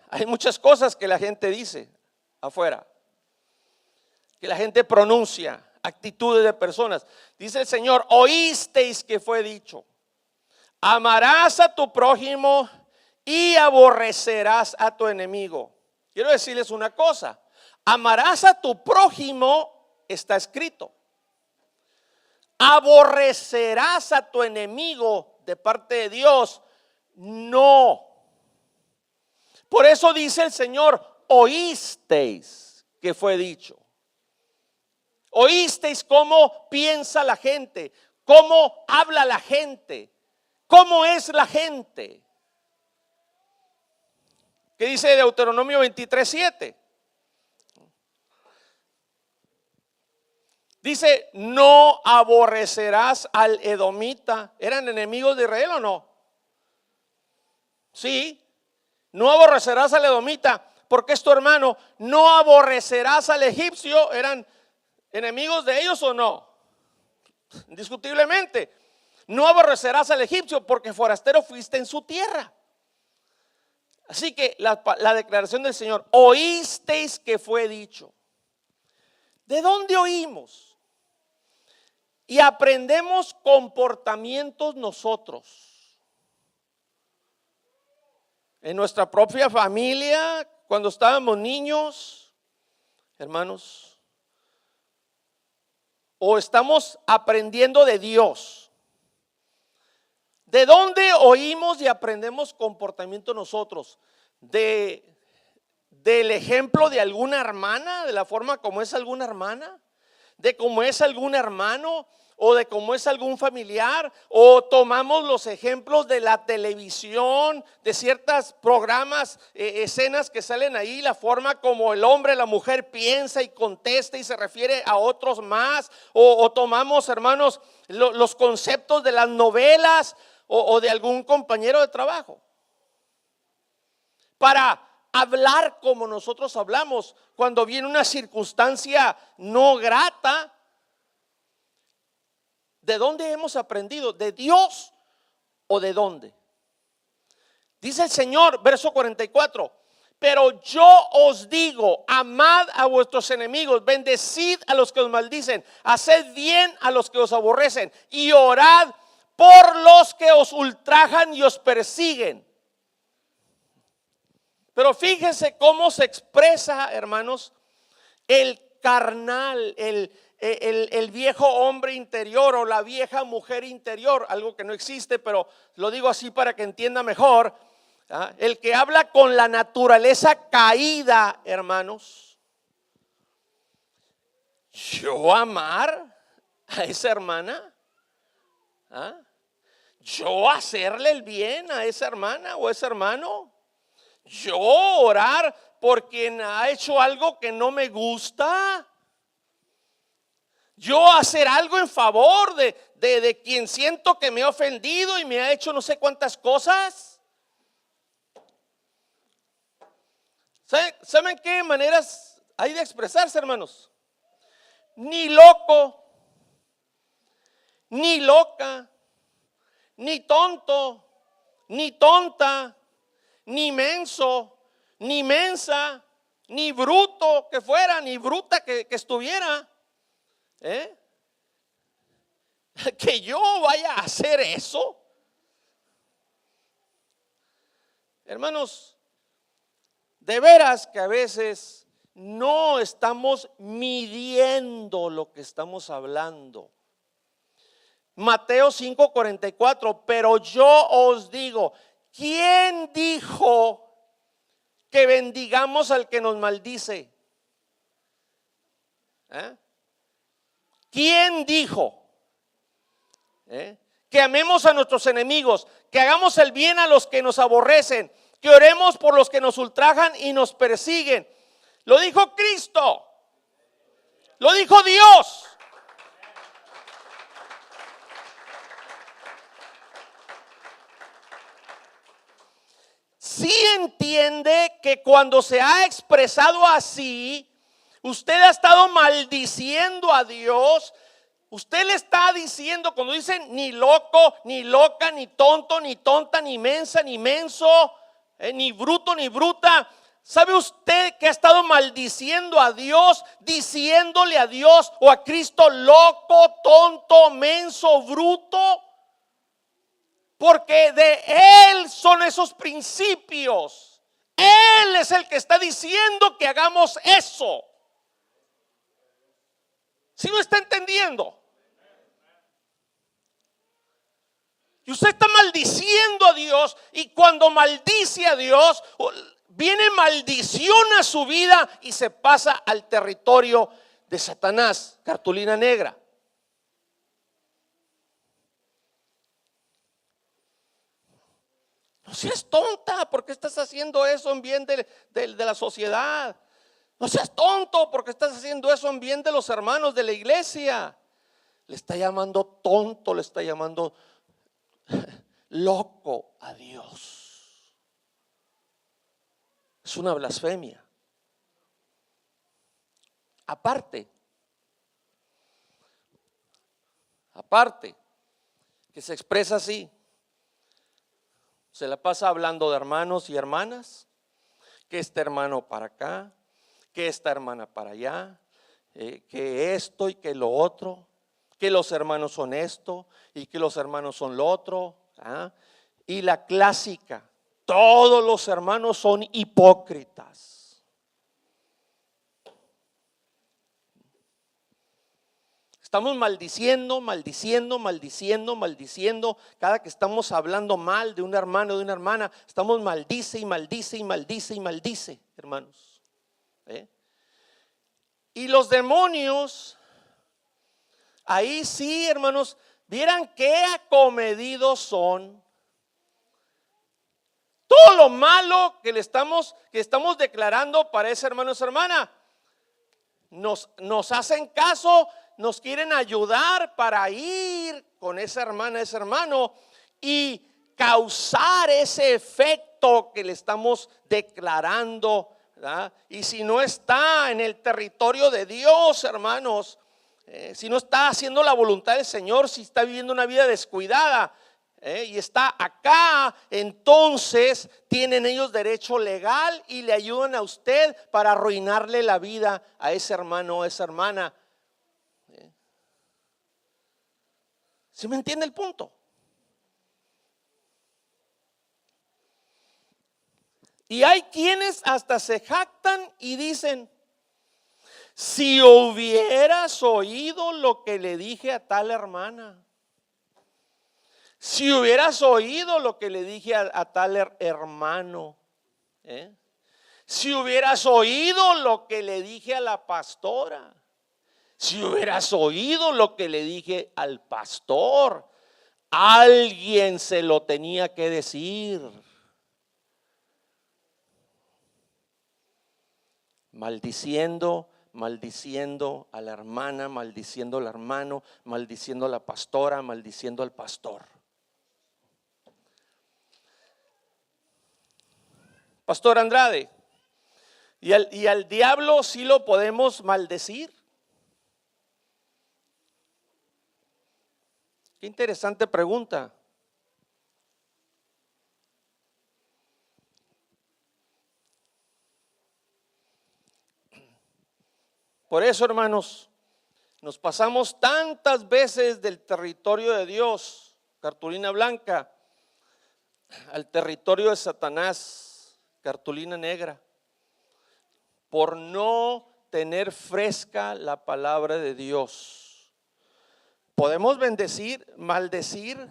A: Hay muchas cosas que la gente dice afuera, que la gente pronuncia, actitudes de personas. Dice el Señor: oísteis que fue dicho, amarás a tu prójimo y aborrecerás a tu enemigo. Quiero decirles una cosa: amarás a tu prójimo está escrito. Aborrecerás a tu enemigo de parte de Dios, no. Por eso dice el Señor: oísteis que fue dicho. Oísteis cómo piensa la gente, cómo habla la gente, cómo es la gente. ¿Qué dice Deuteronomio 23:7? Dice: no aborrecerás al edomita. ¿Eran enemigos de Israel o no? Sí. No aborrecerás al edomita porque es tu hermano. No aborrecerás al egipcio. ¿Eran enemigos de ellos o no? Indiscutiblemente. No aborrecerás al egipcio porque forastero fuiste en su tierra. Así que la declaración del Señor: oísteis que fue dicho. ¿De dónde oímos? Y aprendemos comportamientos nosotros. En nuestra propia familia, cuando estábamos niños, hermanos, o estamos aprendiendo de Dios. ¿De dónde oímos y aprendemos comportamiento nosotros? Del ejemplo de alguna hermana, de la forma como es alguna hermana, de cómo es algún hermano, o de cómo es algún familiar, o tomamos los ejemplos de la televisión, de ciertos programas, escenas que salen ahí, la forma como el hombre, la mujer piensa y contesta y se refiere a otros más, o tomamos, hermanos, los conceptos de las novelas o de algún compañero de trabajo para hablar como nosotros hablamos cuando viene una circunstancia no grata. ¿De dónde hemos aprendido? ¿De Dios o de dónde? Dice el Señor, verso 44, pero yo os digo, amad a vuestros enemigos, bendecid a los que os maldicen, haced bien a los que os aborrecen y orad por los que os ultrajan y os persiguen. Pero fíjense cómo se expresa, hermanos, el carnal, el viejo hombre interior o la vieja mujer interior, algo que no existe, pero lo digo así para que entienda mejor. El que habla con la naturaleza caída, hermanos. Yo amar a esa hermana, yo hacerle el bien a esa hermana o ese hermano, yo orar por quien ha hecho algo que no me gusta, yo hacer algo en favor de quien siento que me ha ofendido y me ha hecho no sé cuántas cosas. ¿Saben qué maneras hay de expresarse, hermanos? Ni loco, ni loca, ni tonto, ni tonta, ni menso, ni mensa, ni bruto que fuera, ni bruta que estuviera. Que yo vaya a hacer eso. Hermanos, de veras que a veces no estamos midiendo lo que estamos hablando. Mateo 5:44, pero yo os digo, ¿quién dijo que bendigamos al que nos maldice? ¿Quién dijo que amemos a nuestros enemigos, que hagamos el bien a los que nos aborrecen, que oremos por los que nos ultrajan y nos persiguen? Lo dijo Cristo, lo dijo Dios. Sí entiende que cuando se ha expresado así, usted ha estado maldiciendo a Dios. Usted le está diciendo, cuando dicen ni loco, ni loca, ni tonto, ni tonta, ni mensa, ni menso, ni bruto, ni bruta. ¿Sabe usted que ha estado maldiciendo a Dios, diciéndole a Dios o a Cristo loco, tonto, menso, bruto? Porque de Él son esos principios. Él es el que está diciendo que hagamos eso. ¿Sí lo está entendiendo? Y usted está maldiciendo a Dios, y cuando maldice a Dios, viene maldición a su vida y se pasa al territorio de Satanás, cartulina negra. No seas tonta, ¿por qué estás haciendo eso en bien de la sociedad? No seas tonto, porque estás haciendo eso en bien de los hermanos de la iglesia. Le está llamando tonto, le está llamando loco a Dios. Es una blasfemia. Aparte que se expresa así, se la pasa hablando de hermanos y hermanas, que este hermano para acá, que esta hermana para allá, que esto y que lo otro, que los hermanos son esto y que los hermanos son lo otro. Y la clásica, todos los hermanos son hipócritas. Estamos maldiciendo, maldiciendo, maldiciendo, maldiciendo. Cada que estamos hablando mal de un hermano o de una hermana, estamos maldice y maldice y maldice y maldice, hermanos. Y los demonios, ahí sí, hermanos, vieran qué acomedidos son. Todo lo malo que estamos declarando para ese hermano o esa hermana, nos hacen caso, nos quieren ayudar para ir con esa hermana, ese hermano y causar ese efecto que le estamos declarando, ¿verdad? Y si no está en el territorio de Dios, hermanos, si no está haciendo la voluntad del Señor, si está viviendo una vida descuidada, y está acá, entonces tienen ellos derecho legal y le ayudan a usted para arruinarle la vida a ese hermano o esa hermana. ¿Sí me entiende el punto? Y hay quienes hasta se jactan y dicen: si hubieras oído lo que le dije a tal hermana, si hubieras oído lo que le dije a tal hermano, si hubieras oído lo que le dije a la pastora, si hubieras oído lo que le dije al pastor, alguien se lo tenía que decir. Maldiciendo, maldiciendo a la hermana, maldiciendo al hermano, maldiciendo a la pastora, maldiciendo al pastor. Pastor Andrade, ¿y al diablo sí lo podemos maldecir? Qué interesante pregunta. Por eso, hermanos, nos pasamos tantas veces del territorio de Dios, cartulina blanca, al territorio de Satanás, cartulina negra, por no tener fresca la palabra de Dios. ¿Podemos maldecir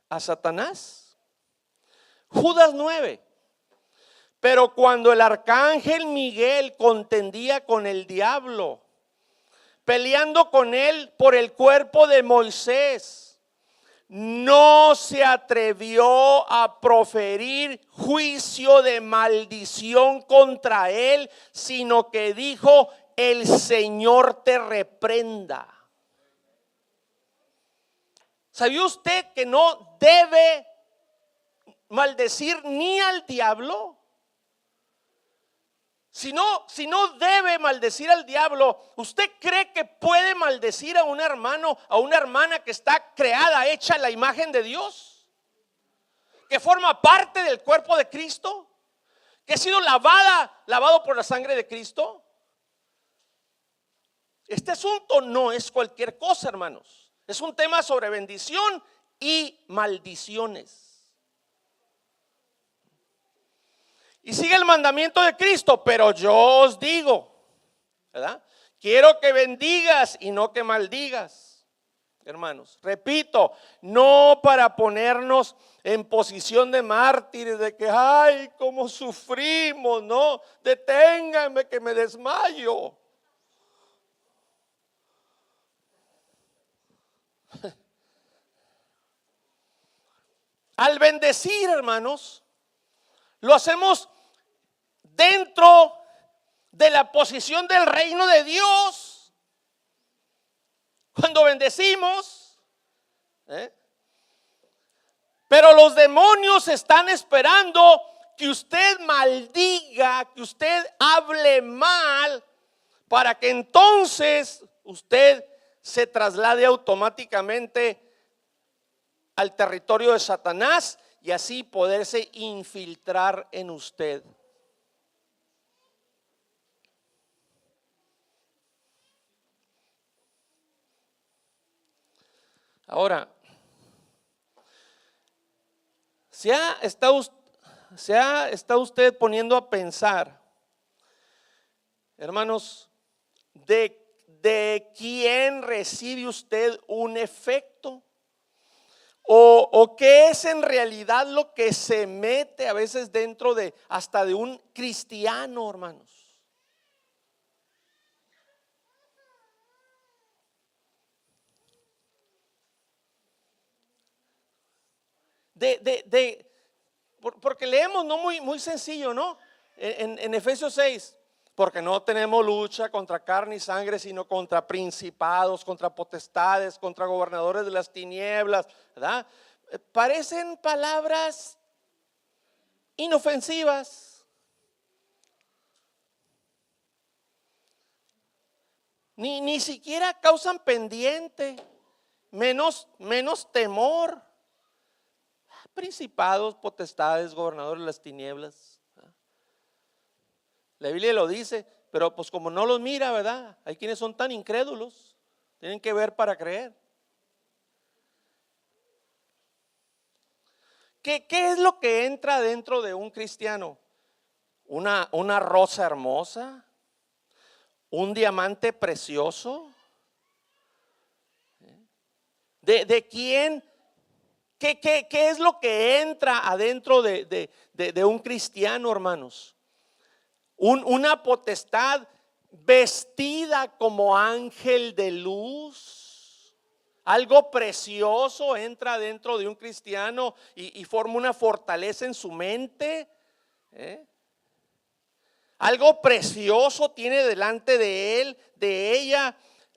A: a Satanás? Judas 9. Pero cuando el arcángel Miguel contendía con el diablo, peleando con él por el cuerpo de Moisés, no se atrevió a proferir juicio de maldición contra él, sino que dijo: el Señor te reprenda. ¿Sabía usted que no debe maldecir ni al diablo? Si no debe maldecir al diablo, ¿usted cree que puede maldecir a un hermano, a una hermana que está creada, hecha a la imagen de Dios? Que forma parte del cuerpo de Cristo, que ha sido lavado por la sangre de Cristo. Este asunto no es cualquier cosa, hermanos. Es un tema sobre bendición y maldiciones. Y sigue el mandamiento de Cristo: pero yo os digo, ¿verdad? Quiero que bendigas y no que maldigas. Hermanos, repito, no para ponernos en posición de mártires, de que ay, cómo sufrimos, no, deténganme que me desmayo. Al bendecir, hermanos, lo hacemos dentro de la posición del reino de Dios. Cuando bendecimos, pero los demonios están esperando que usted maldiga, que usted hable mal, para que entonces usted se traslade automáticamente al territorio de Satanás y así poderse infiltrar en usted. Ahora, está usted poniendo a pensar, hermanos, de ¿de quién recibe usted un efecto? ¿O qué es en realidad lo que se mete a veces dentro de hasta de un cristiano, hermanos? Porque leemos, no muy sencillo, ¿no? En Efesios 6, porque no tenemos lucha contra carne y sangre, sino contra principados, contra potestades, contra gobernadores de las tinieblas, ¿verdad? Parecen palabras inofensivas, ni siquiera causan pendiente, menos temor. Principados, potestades, gobernadores de las tinieblas. La Biblia lo dice, pero pues como no los mira, ¿verdad? Hay quienes son tan incrédulos, tienen que ver para creer. ¿Qué es lo que entra dentro de un cristiano? Una rosa hermosa, un diamante precioso. ¿De quién? ¿Qué es lo que entra adentro de un cristiano, hermanos? Una potestad vestida como ángel de luz. Algo precioso entra dentro de un cristiano y forma una fortaleza en su mente. Algo precioso tiene delante de él, de ella,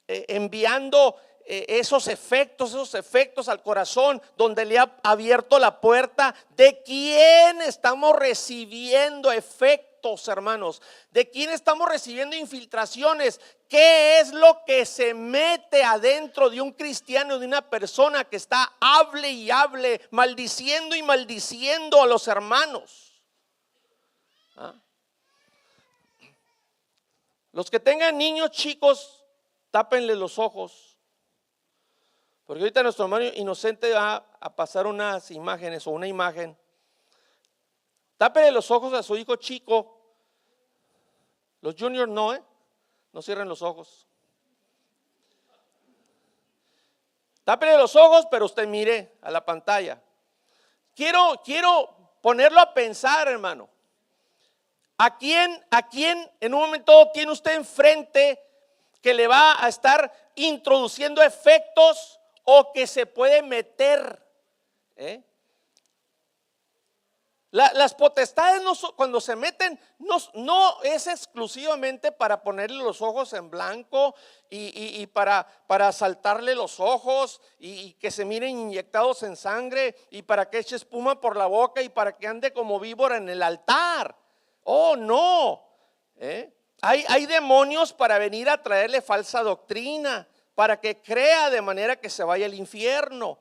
A: enviando esos efectos al corazón, donde le ha abierto la puerta. ¿De quién estamos recibiendo efectos, hermanos? ¿De quién estamos recibiendo infiltraciones? ¿Qué es lo que se mete adentro de un cristiano, de una persona que está hable y hable, maldiciendo y maldiciendo a los hermanos? ¿Ah? Los que tengan niños chicos, tápenle los ojos. Porque ahorita nuestro hermano Inocente va a pasar unas imágenes o una imagen. Tápenle los ojos a su hijo chico. Los juniors no, no cierren los ojos. Tápenle los ojos, pero usted mire a la pantalla. Quiero ponerlo a pensar, hermano. ¿A quién en un momento tiene usted enfrente que le va a estar introduciendo efectos o que se puede meter? Las potestades cuando se meten no es exclusivamente para ponerle los ojos en blanco y para saltarle los ojos y que se miren inyectados en sangre y para que eche espuma por la boca y para que ande como víbora en el altar. Oh, no. Hay demonios para venir a traerle falsa doctrina, para que crea de manera que se vaya al infierno.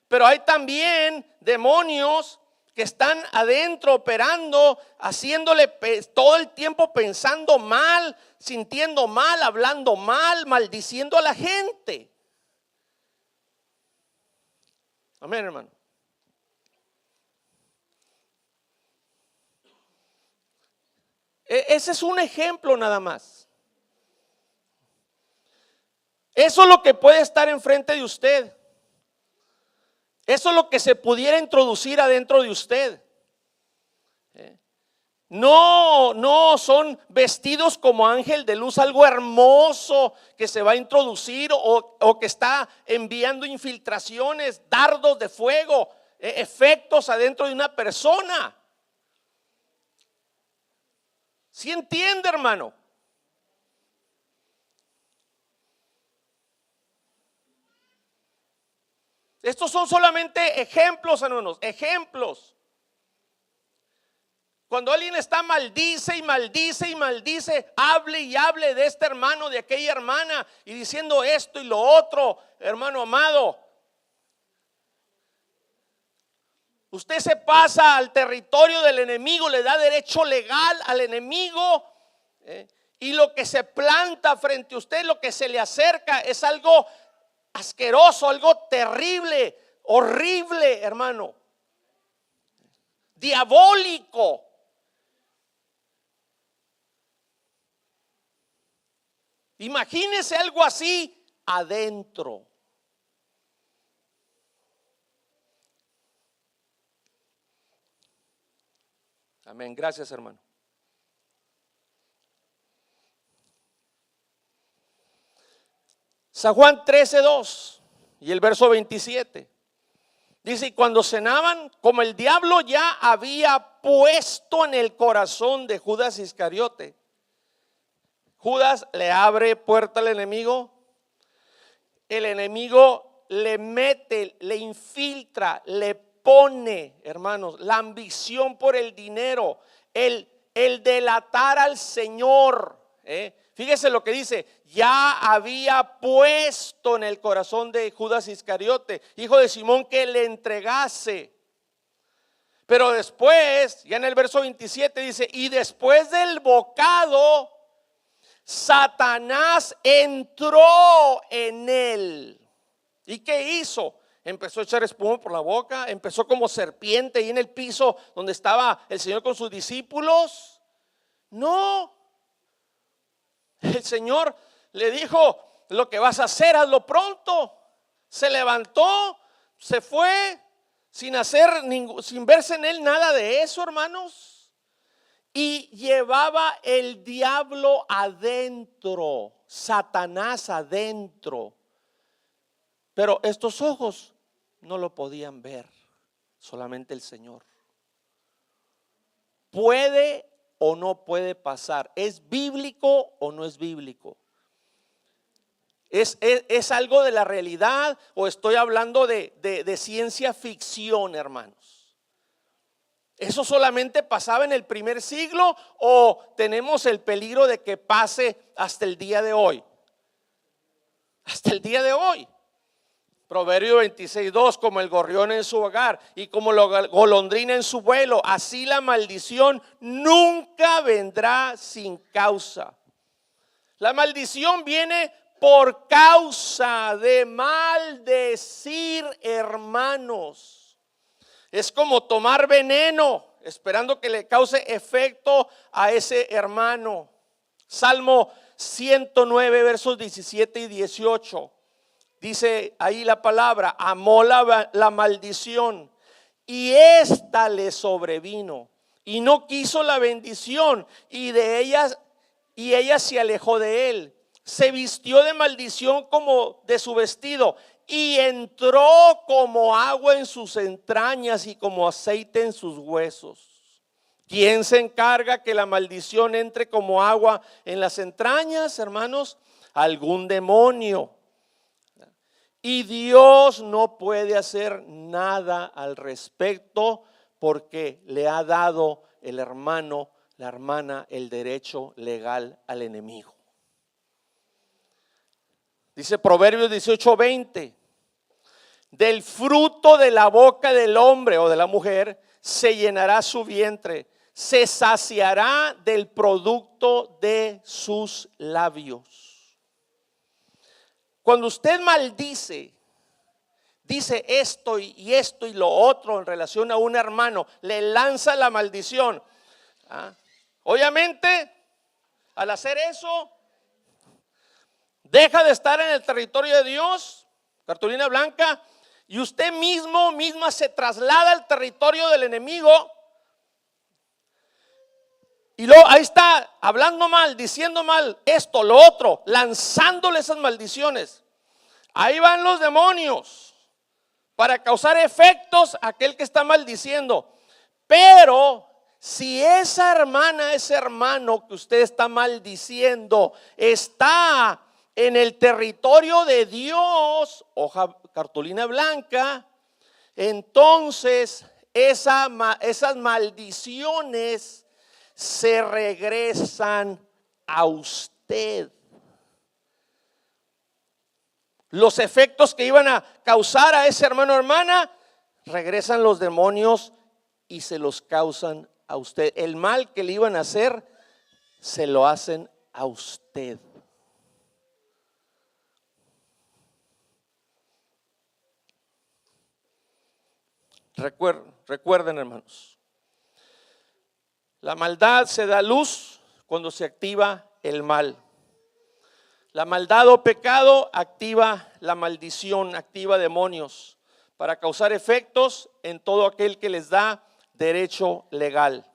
A: Pero hay también demonios que están adentro operando, haciéndole todo el tiempo pensando mal, sintiendo mal, hablando mal, maldiciendo a la gente. Amén, hermano. Ese es un ejemplo nada más. Eso es lo que puede estar enfrente de usted. Eso es lo que se pudiera introducir adentro de usted. No son vestidos como ángel de luz, algo hermoso que se va a introducir o que está enviando infiltraciones, dardos de fuego, efectos adentro de una persona. ¿Sí entiende, hermano? Estos son solamente ejemplos, hermanos, ejemplos. Cuando alguien está maldice y maldice y maldice, hable y hable de este hermano, de aquella hermana, y diciendo esto y lo otro, hermano amado, usted se pasa al territorio del enemigo, le da derecho legal al enemigo, y lo que se planta frente a usted, lo que se le acerca, es algo asqueroso, algo terrible, horrible, hermano, diabólico. Imagínese algo así adentro. Amén. Gracias, hermano. San Juan 13:2 y el verso 27. Dice, y cuando cenaban, como el diablo ya había puesto en el corazón de Judas Iscariote. Judas le abre puerta al enemigo. El enemigo le mete, le infiltra, le pone, hermanos, la ambición por el dinero, el delatar al Señor. Fíjese lo que dice, ya había puesto en el corazón de Judas Iscariote, hijo de Simón, que le entregase. Pero después, ya en el verso 27 dice, y después del bocado, Satanás entró en él. ¿Y qué hizo? Empezó a echar espuma por la boca, empezó como serpiente ahí en el piso donde estaba el Señor con sus discípulos. No, el Señor le dijo, lo que vas a hacer, hazlo pronto. Se levantó, se fue sin verse en él nada de eso, hermanos. Y llevaba el diablo adentro, Satanás adentro. Pero estos ojos no lo podían ver, solamente el Señor. ¿Puede o no puede pasar? ¿Es bíblico o no es bíblico? ¿Es algo de la realidad o estoy hablando de ciencia ficción, hermanos? ¿Eso solamente pasaba en el primer siglo o tenemos el peligro de que pase hasta el día de hoy? Hasta el día de hoy. Proverbio 26:2, como el gorrión en su hogar y como la golondrina en su vuelo, así la maldición nunca vendrá sin causa. La maldición viene por causa de maldecir, hermanos. Es como tomar veneno esperando que le cause efecto a ese hermano. Salmo 109 versos 17 y 18. Dice ahí la palabra, amó la maldición y ésta le sobrevino y no quiso la bendición y ella se alejó de él. Se vistió de maldición como de su vestido y entró como agua en sus entrañas y como aceite en sus huesos. ¿Quién se encarga que la maldición entre como agua en las entrañas, hermanos? Algún demonio. Y Dios no puede hacer nada al respecto porque le ha dado el hermano, la hermana, el derecho legal al enemigo. Dice Proverbios 18:20, del fruto de la boca del hombre o de la mujer se llenará su vientre, se saciará del producto de sus labios. Cuando usted maldice, dice esto y esto y lo otro en relación a un hermano, le lanza la maldición. Obviamente, al hacer eso, deja de estar en el territorio de Dios, cartulina blanca, y usted misma se traslada al territorio del enemigo. Y luego ahí está hablando mal, diciendo mal, esto, lo otro, lanzándole esas maldiciones. Ahí van los demonios para causar efectos a aquel que está maldiciendo. Pero si esa hermana, ese hermano que usted está maldiciendo está en el territorio de Dios, hoja, cartulina blanca, entonces esas maldiciones se regresan a usted. Los efectos que iban a causar a ese hermano o hermana, regresan los demonios y se los causan a usted. El mal que le iban a hacer, se lo hacen a usted. Recuerden, hermanos, la maldad se da luz cuando se activa el mal. La maldad o pecado activa la maldición, activa demonios para causar efectos en todo aquel que les da derecho legal.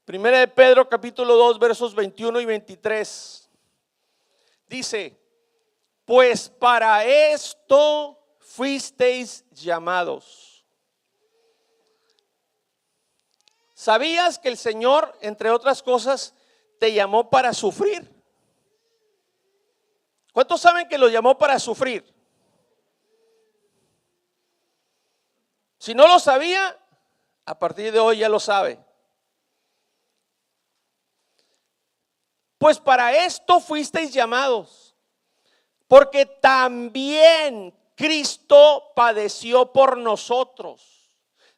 A: Primera de Pedro capítulo 2 versos 21 y 23 dice: pues para esto fuisteis llamados. ¿Sabías que el Señor, entre otras cosas, te llamó para sufrir? ¿Cuántos saben que lo llamó para sufrir? Si no lo sabía, a partir de hoy ya lo sabe. Pues para esto fuisteis llamados, porque también Cristo padeció por nosotros,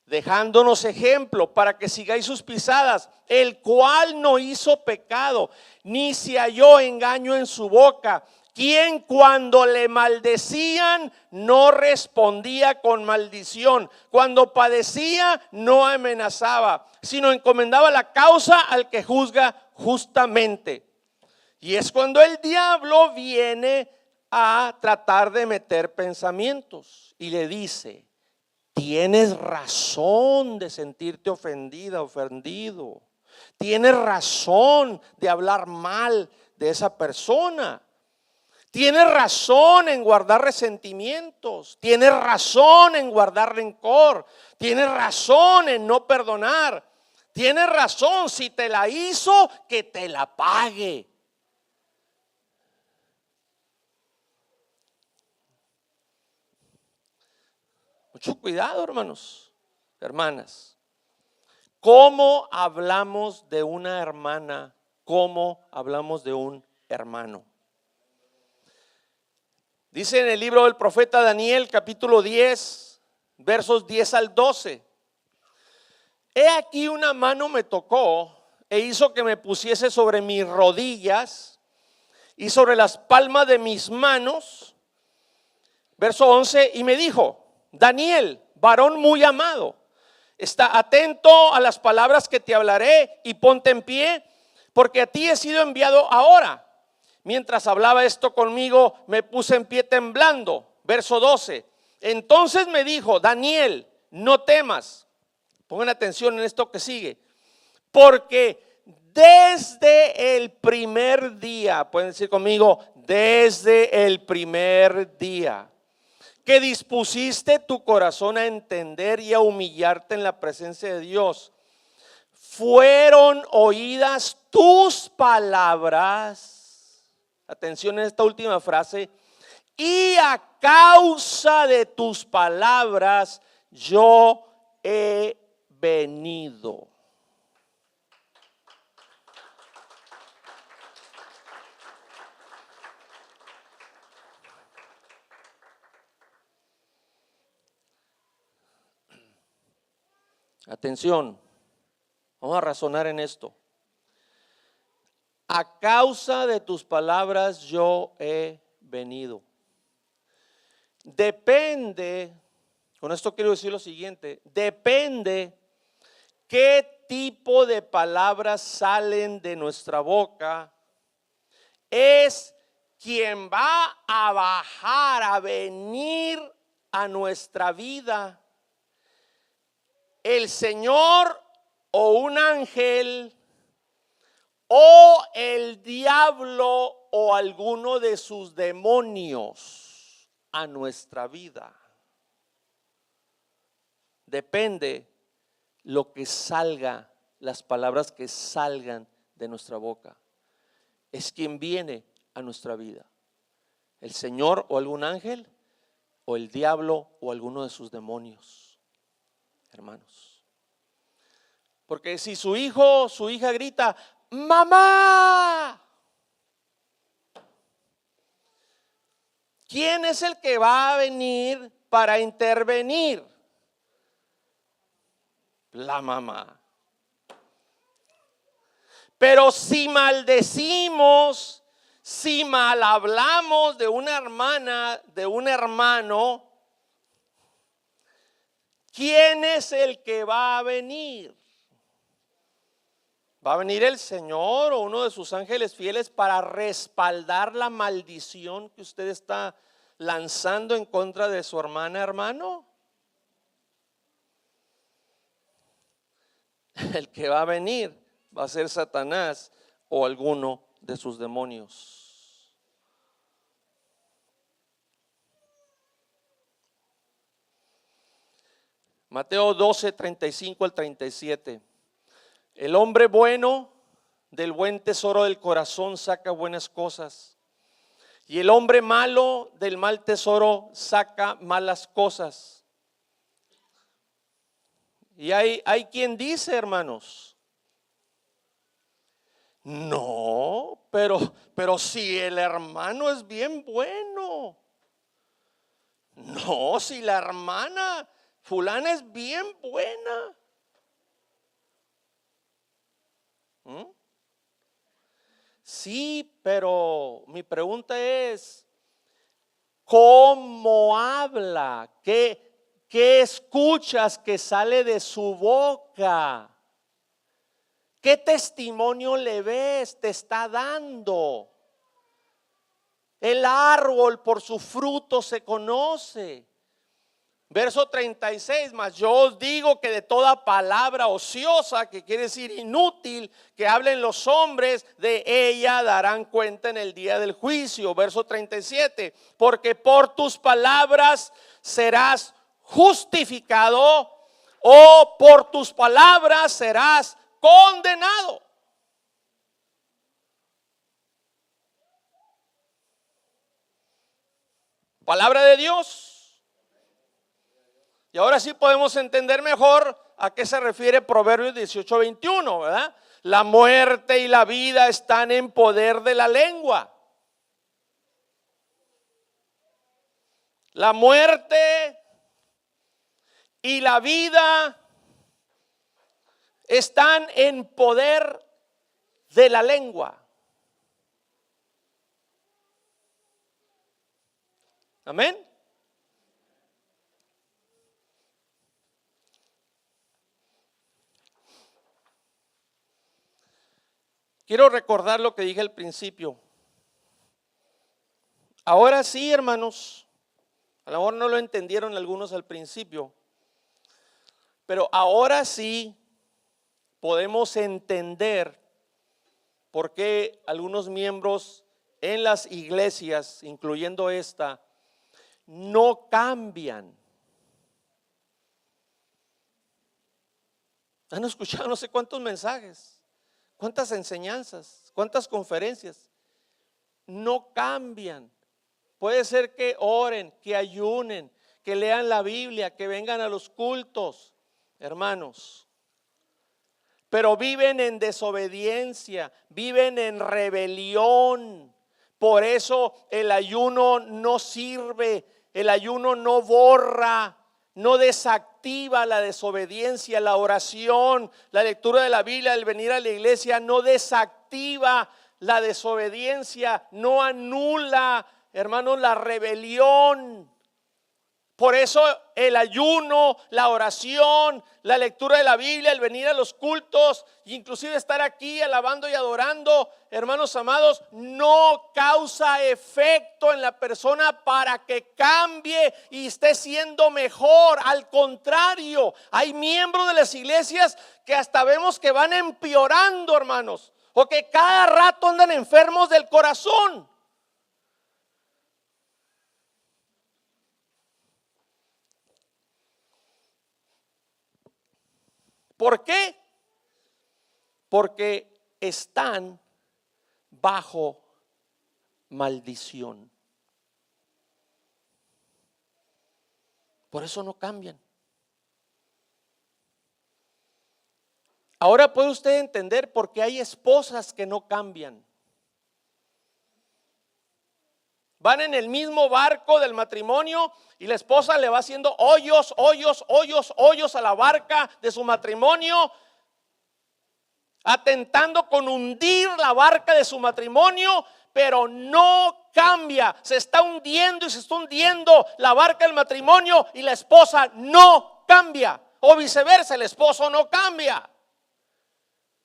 A: dejándonos ejemplo para que sigáis sus pisadas, el cual no hizo pecado, ni se halló engaño en su boca, quien cuando le maldecían no respondía con maldición, cuando padecía no amenazaba, sino encomendaba la causa al que juzga justamente. Y es cuando el diablo viene a tratar de meter pensamientos y le dice: tienes razón de sentirte ofendida, ofendido. Tienes razón de hablar mal de esa persona. Tienes razón en guardar resentimientos. Tienes razón en guardar rencor. Tienes razón en no perdonar. Tienes razón, si te la hizo, que te la pague. Mucho cuidado, hermanos, hermanas. ¿Cómo hablamos de una hermana? ¿Cómo hablamos de un hermano? Dice en el libro del profeta Daniel, capítulo 10, versos 10 al 12. He aquí una mano me tocó e hizo que me pusiese sobre mis rodillas y sobre las palmas de mis manos. Verso 11, y me dijo: Daniel, varón muy amado, está atento a las palabras que te hablaré y ponte en pie, porque a ti he sido enviado ahora. Mientras hablaba esto conmigo, me puse en pie temblando. Verso 12. Entonces me dijo: Daniel, no temas. Pongan atención en esto que sigue. Porque desde el primer día, pueden decir conmigo, desde el primer día que dispusiste tu corazón a entender y a humillarte en la presencia de Dios, fueron oídas tus palabras. Atención en esta última frase. Y a causa de tus palabras yo he venido. Atención, vamos a razonar en esto. A causa de tus palabras yo he venido. Depende, con esto quiero decir lo siguiente, depende qué tipo de palabras salen de nuestra boca, es quien va a bajar, a venir a nuestra vida. El Señor o un ángel o el diablo o alguno de sus demonios a nuestra vida. Depende lo que salga, las palabras que salgan de nuestra boca. Es quien viene a nuestra vida. El Señor o algún ángel o el diablo o alguno de sus demonios, hermanos. Porque si su hijo o su hija grita: mamá, ¿quién es el que va a venir para intervenir? La mamá. Pero si maldecimos, si mal hablamos de una hermana, de un hermano, ¿quién es el que va a venir? Va a venir el Señor o uno de sus ángeles fieles para respaldar la maldición que usted está lanzando en contra de su hermana, hermano. El que va a venir va a ser Satanás o alguno de sus demonios. Mateo 12, 35 al 37. El hombre bueno del buen tesoro del corazón saca buenas cosas, y el hombre malo del mal tesoro saca malas cosas. Y hay quien dice, hermanos, no, pero si el hermano es bien bueno. No, si la hermana fulana es bien buena. Sí, pero mi pregunta es, ¿cómo habla? ¿Qué escuchas que sale de su boca? ¿Qué testimonio le ves? Te está dando. El árbol por su fruto se conoce. Verso 36, mas yo os digo que de toda palabra ociosa, que quiere decir inútil, que hablen los hombres, de ella darán cuenta en el día del juicio. Verso 37, porque por tus palabras serás justificado o por tus palabras serás condenado. Palabra de Dios. Y ahora sí podemos entender mejor a qué se refiere Proverbios 18:21, ¿verdad? La muerte y la vida están en poder de la lengua. La muerte y la vida están en poder de la lengua. Amén. Quiero recordar lo que dije al principio. Ahora sí, hermanos, a lo mejor no lo entendieron algunos al principio, pero ahora sí podemos entender por qué algunos miembros en las iglesias, incluyendo esta, no cambian. Han escuchado no sé cuántos mensajes, cuántas enseñanzas, cuántas conferencias. No cambian. Puede ser que oren, que ayunen, que lean la Biblia, que vengan a los cultos, hermanos, pero viven en desobediencia, viven en rebelión. Por eso el ayuno no sirve, el ayuno no borra, no desactiva la desobediencia. La oración, la lectura de la Biblia, el venir a la iglesia no desactiva la desobediencia, no anula, hermanos, la rebelión. Por eso el ayuno, la oración, la lectura de la Biblia, el venir a los cultos, inclusive estar aquí alabando y adorando, hermanos amados, no causa efecto en la persona para que cambie y esté siendo mejor. Al contrario, hay miembros de las iglesias que hasta vemos que van empeorando, hermanos, o que cada rato andan enfermos del corazón. ¿Por qué? Porque están bajo maldición. Por eso no cambian. Ahora puede usted entender por qué hay esposas que no cambian. Van en el mismo barco del matrimonio y la esposa le va haciendo hoyos a la barca de su matrimonio, atentando con hundir la barca de su matrimonio, pero no cambia. Se está hundiendo y se está hundiendo la barca del matrimonio y la esposa no cambia, o viceversa, el esposo no cambia.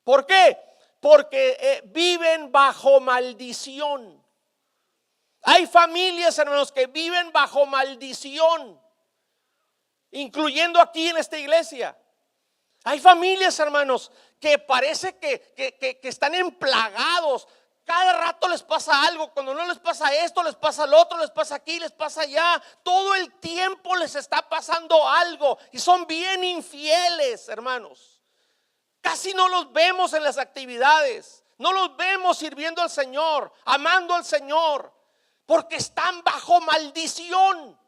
A: ¿Por qué?
B: Porque viven bajo maldición. Hay familias, hermanos, que viven bajo maldición, incluyendo aquí en esta iglesia. Hay familias, hermanos, que parece que están emplagados. Cada rato les pasa algo. Cuando no les pasa esto, les pasa lo otro, les pasa aquí, les pasa allá. Todo el tiempo les está pasando algo y son bien infieles, hermanos. Casi no los vemos en las actividades. No los vemos sirviendo al Señor, amando al Señor, porque están bajo maldición.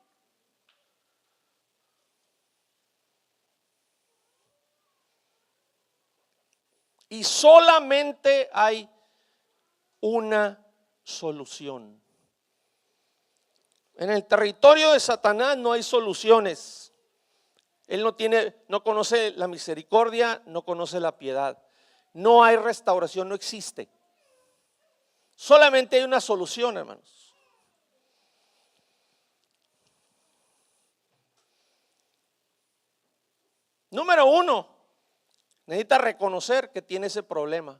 B: Y solamente hay una solución. En el territorio de Satanás no hay soluciones. Él no conoce la misericordia, no conoce la piedad. No hay restauración, no existe. Solamente hay una solución, hermanos. Número uno, necesita reconocer que tiene ese problema.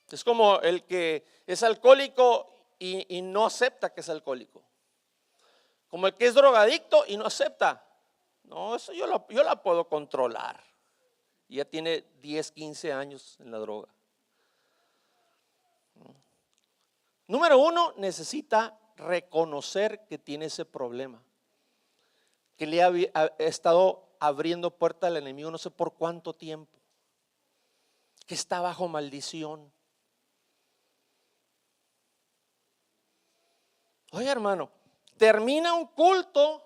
B: Es como el que es alcohólico y no acepta que es alcohólico. Como el que es drogadicto y no acepta. No, eso yo la puedo controlar. Y ya tiene 10, 15 años en la droga. Número uno, necesita reconocer que tiene ese problema. Que le ha estado abriendo puerta al enemigo no sé por cuánto tiempo. Que está bajo maldición. Oye, hermano, termina un culto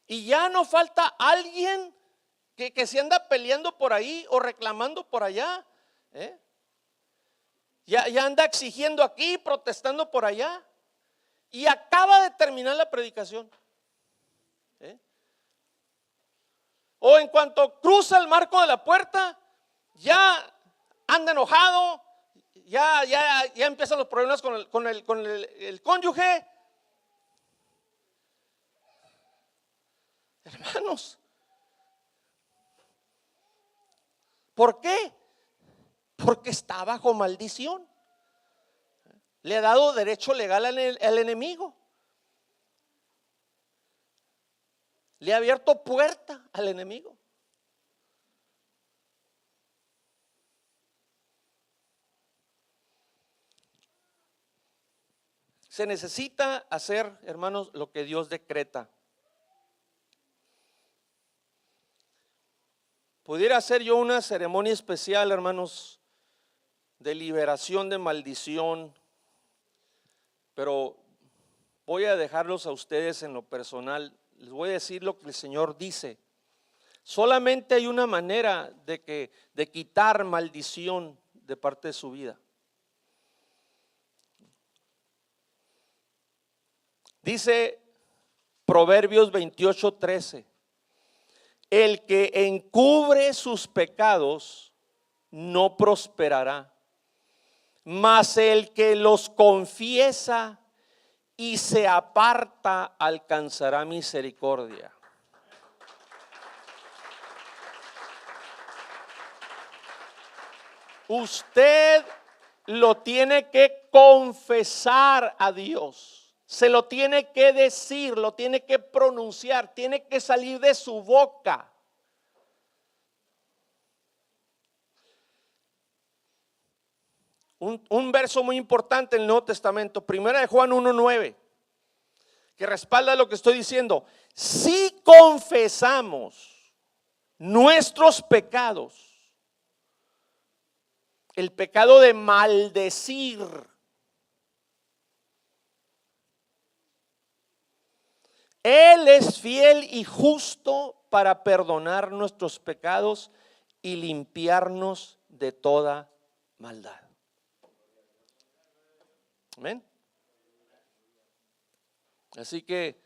B: y ya no falta alguien que se anda peleando por ahí o reclamando por allá. Ya anda exigiendo aquí, protestando por allá. Y acaba de terminar la predicación. O en cuanto cruza el marco de la puerta, ya anda enojado. Ya empiezan los problemas con el cónyuge. Hermanos, ¿por qué? Porque está bajo maldición. Le ha dado derecho legal al enemigo. Le ha abierto puerta al enemigo. Se necesita hacer, hermanos, lo que Dios decreta. Pudiera hacer yo una ceremonia especial, hermanos, de liberación de maldición, pero voy a dejarlos a ustedes en lo personal. Les voy a decir lo que el Señor dice. Solamente hay una manera de quitar maldición de parte de su vida. Dice Proverbios 28:13: el que encubre sus pecados no prosperará, mas el que los confiesa y se aparta alcanzará misericordia. Usted lo tiene que confesar a Dios. Se lo tiene que decir, lo tiene que pronunciar, tiene que salir de su boca. Un verso muy importante en el Nuevo Testamento, Primera de Juan 1:9, que respalda lo que estoy diciendo. Si confesamos nuestros pecados, el pecado de maldecir, Él es fiel y justo para perdonar nuestros pecados y limpiarnos de toda maldad. Amén. Así que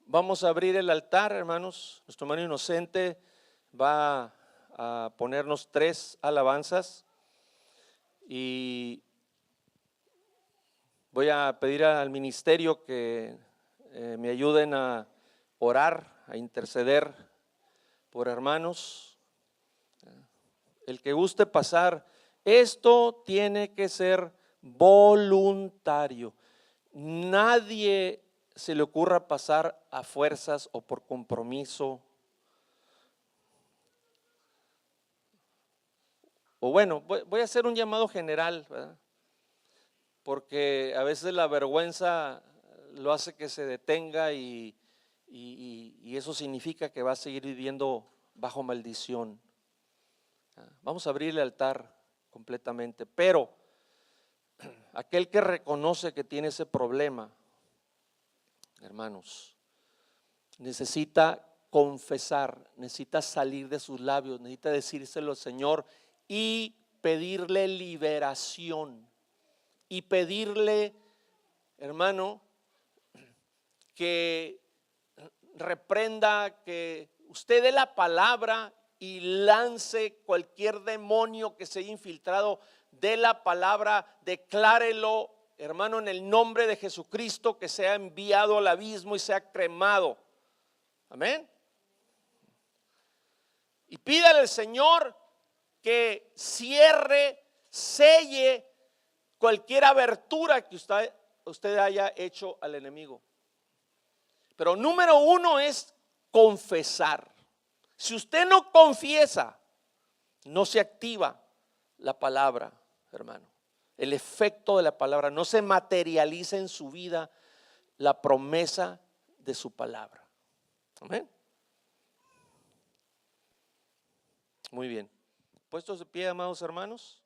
B: vamos a abrir el altar, hermanos. Nuestro hermano Inocente va a ponernos 3 alabanzas y voy a pedir al ministerio que me ayuden a orar, a interceder por hermanos.
A: el que guste pasar, esto tiene que ser voluntario. Nadie se le ocurra pasar a fuerzas o por compromiso. O bueno, voy a hacer un llamado general, ¿verdad? Porque a veces la vergüenza lo hace que se detenga y eso significa que va a seguir viviendo bajo maldición. Vamos a abrir el altar completamente, pero aquel que reconoce que tiene ese problema, hermanos, necesita confesar, necesita salir de sus labios, necesita decírselo al Señor y pedirle liberación y pedirle, hermano, que reprenda, que usted dé la palabra y lance cualquier demonio que se haya infiltrado. De la palabra, declárelo, hermano, en el nombre de Jesucristo, que sea enviado al abismo y sea cremado. Amén. Y pídale al Señor que cierre, selle cualquier abertura que usted haya hecho al enemigo. Pero número uno es confesar. Si usted no confiesa, no se activa la palabra, hermano. El efecto de la palabra no se materializa en su vida, la promesa de su palabra. Amén. Muy bien. Puestos de pie, amados hermanos.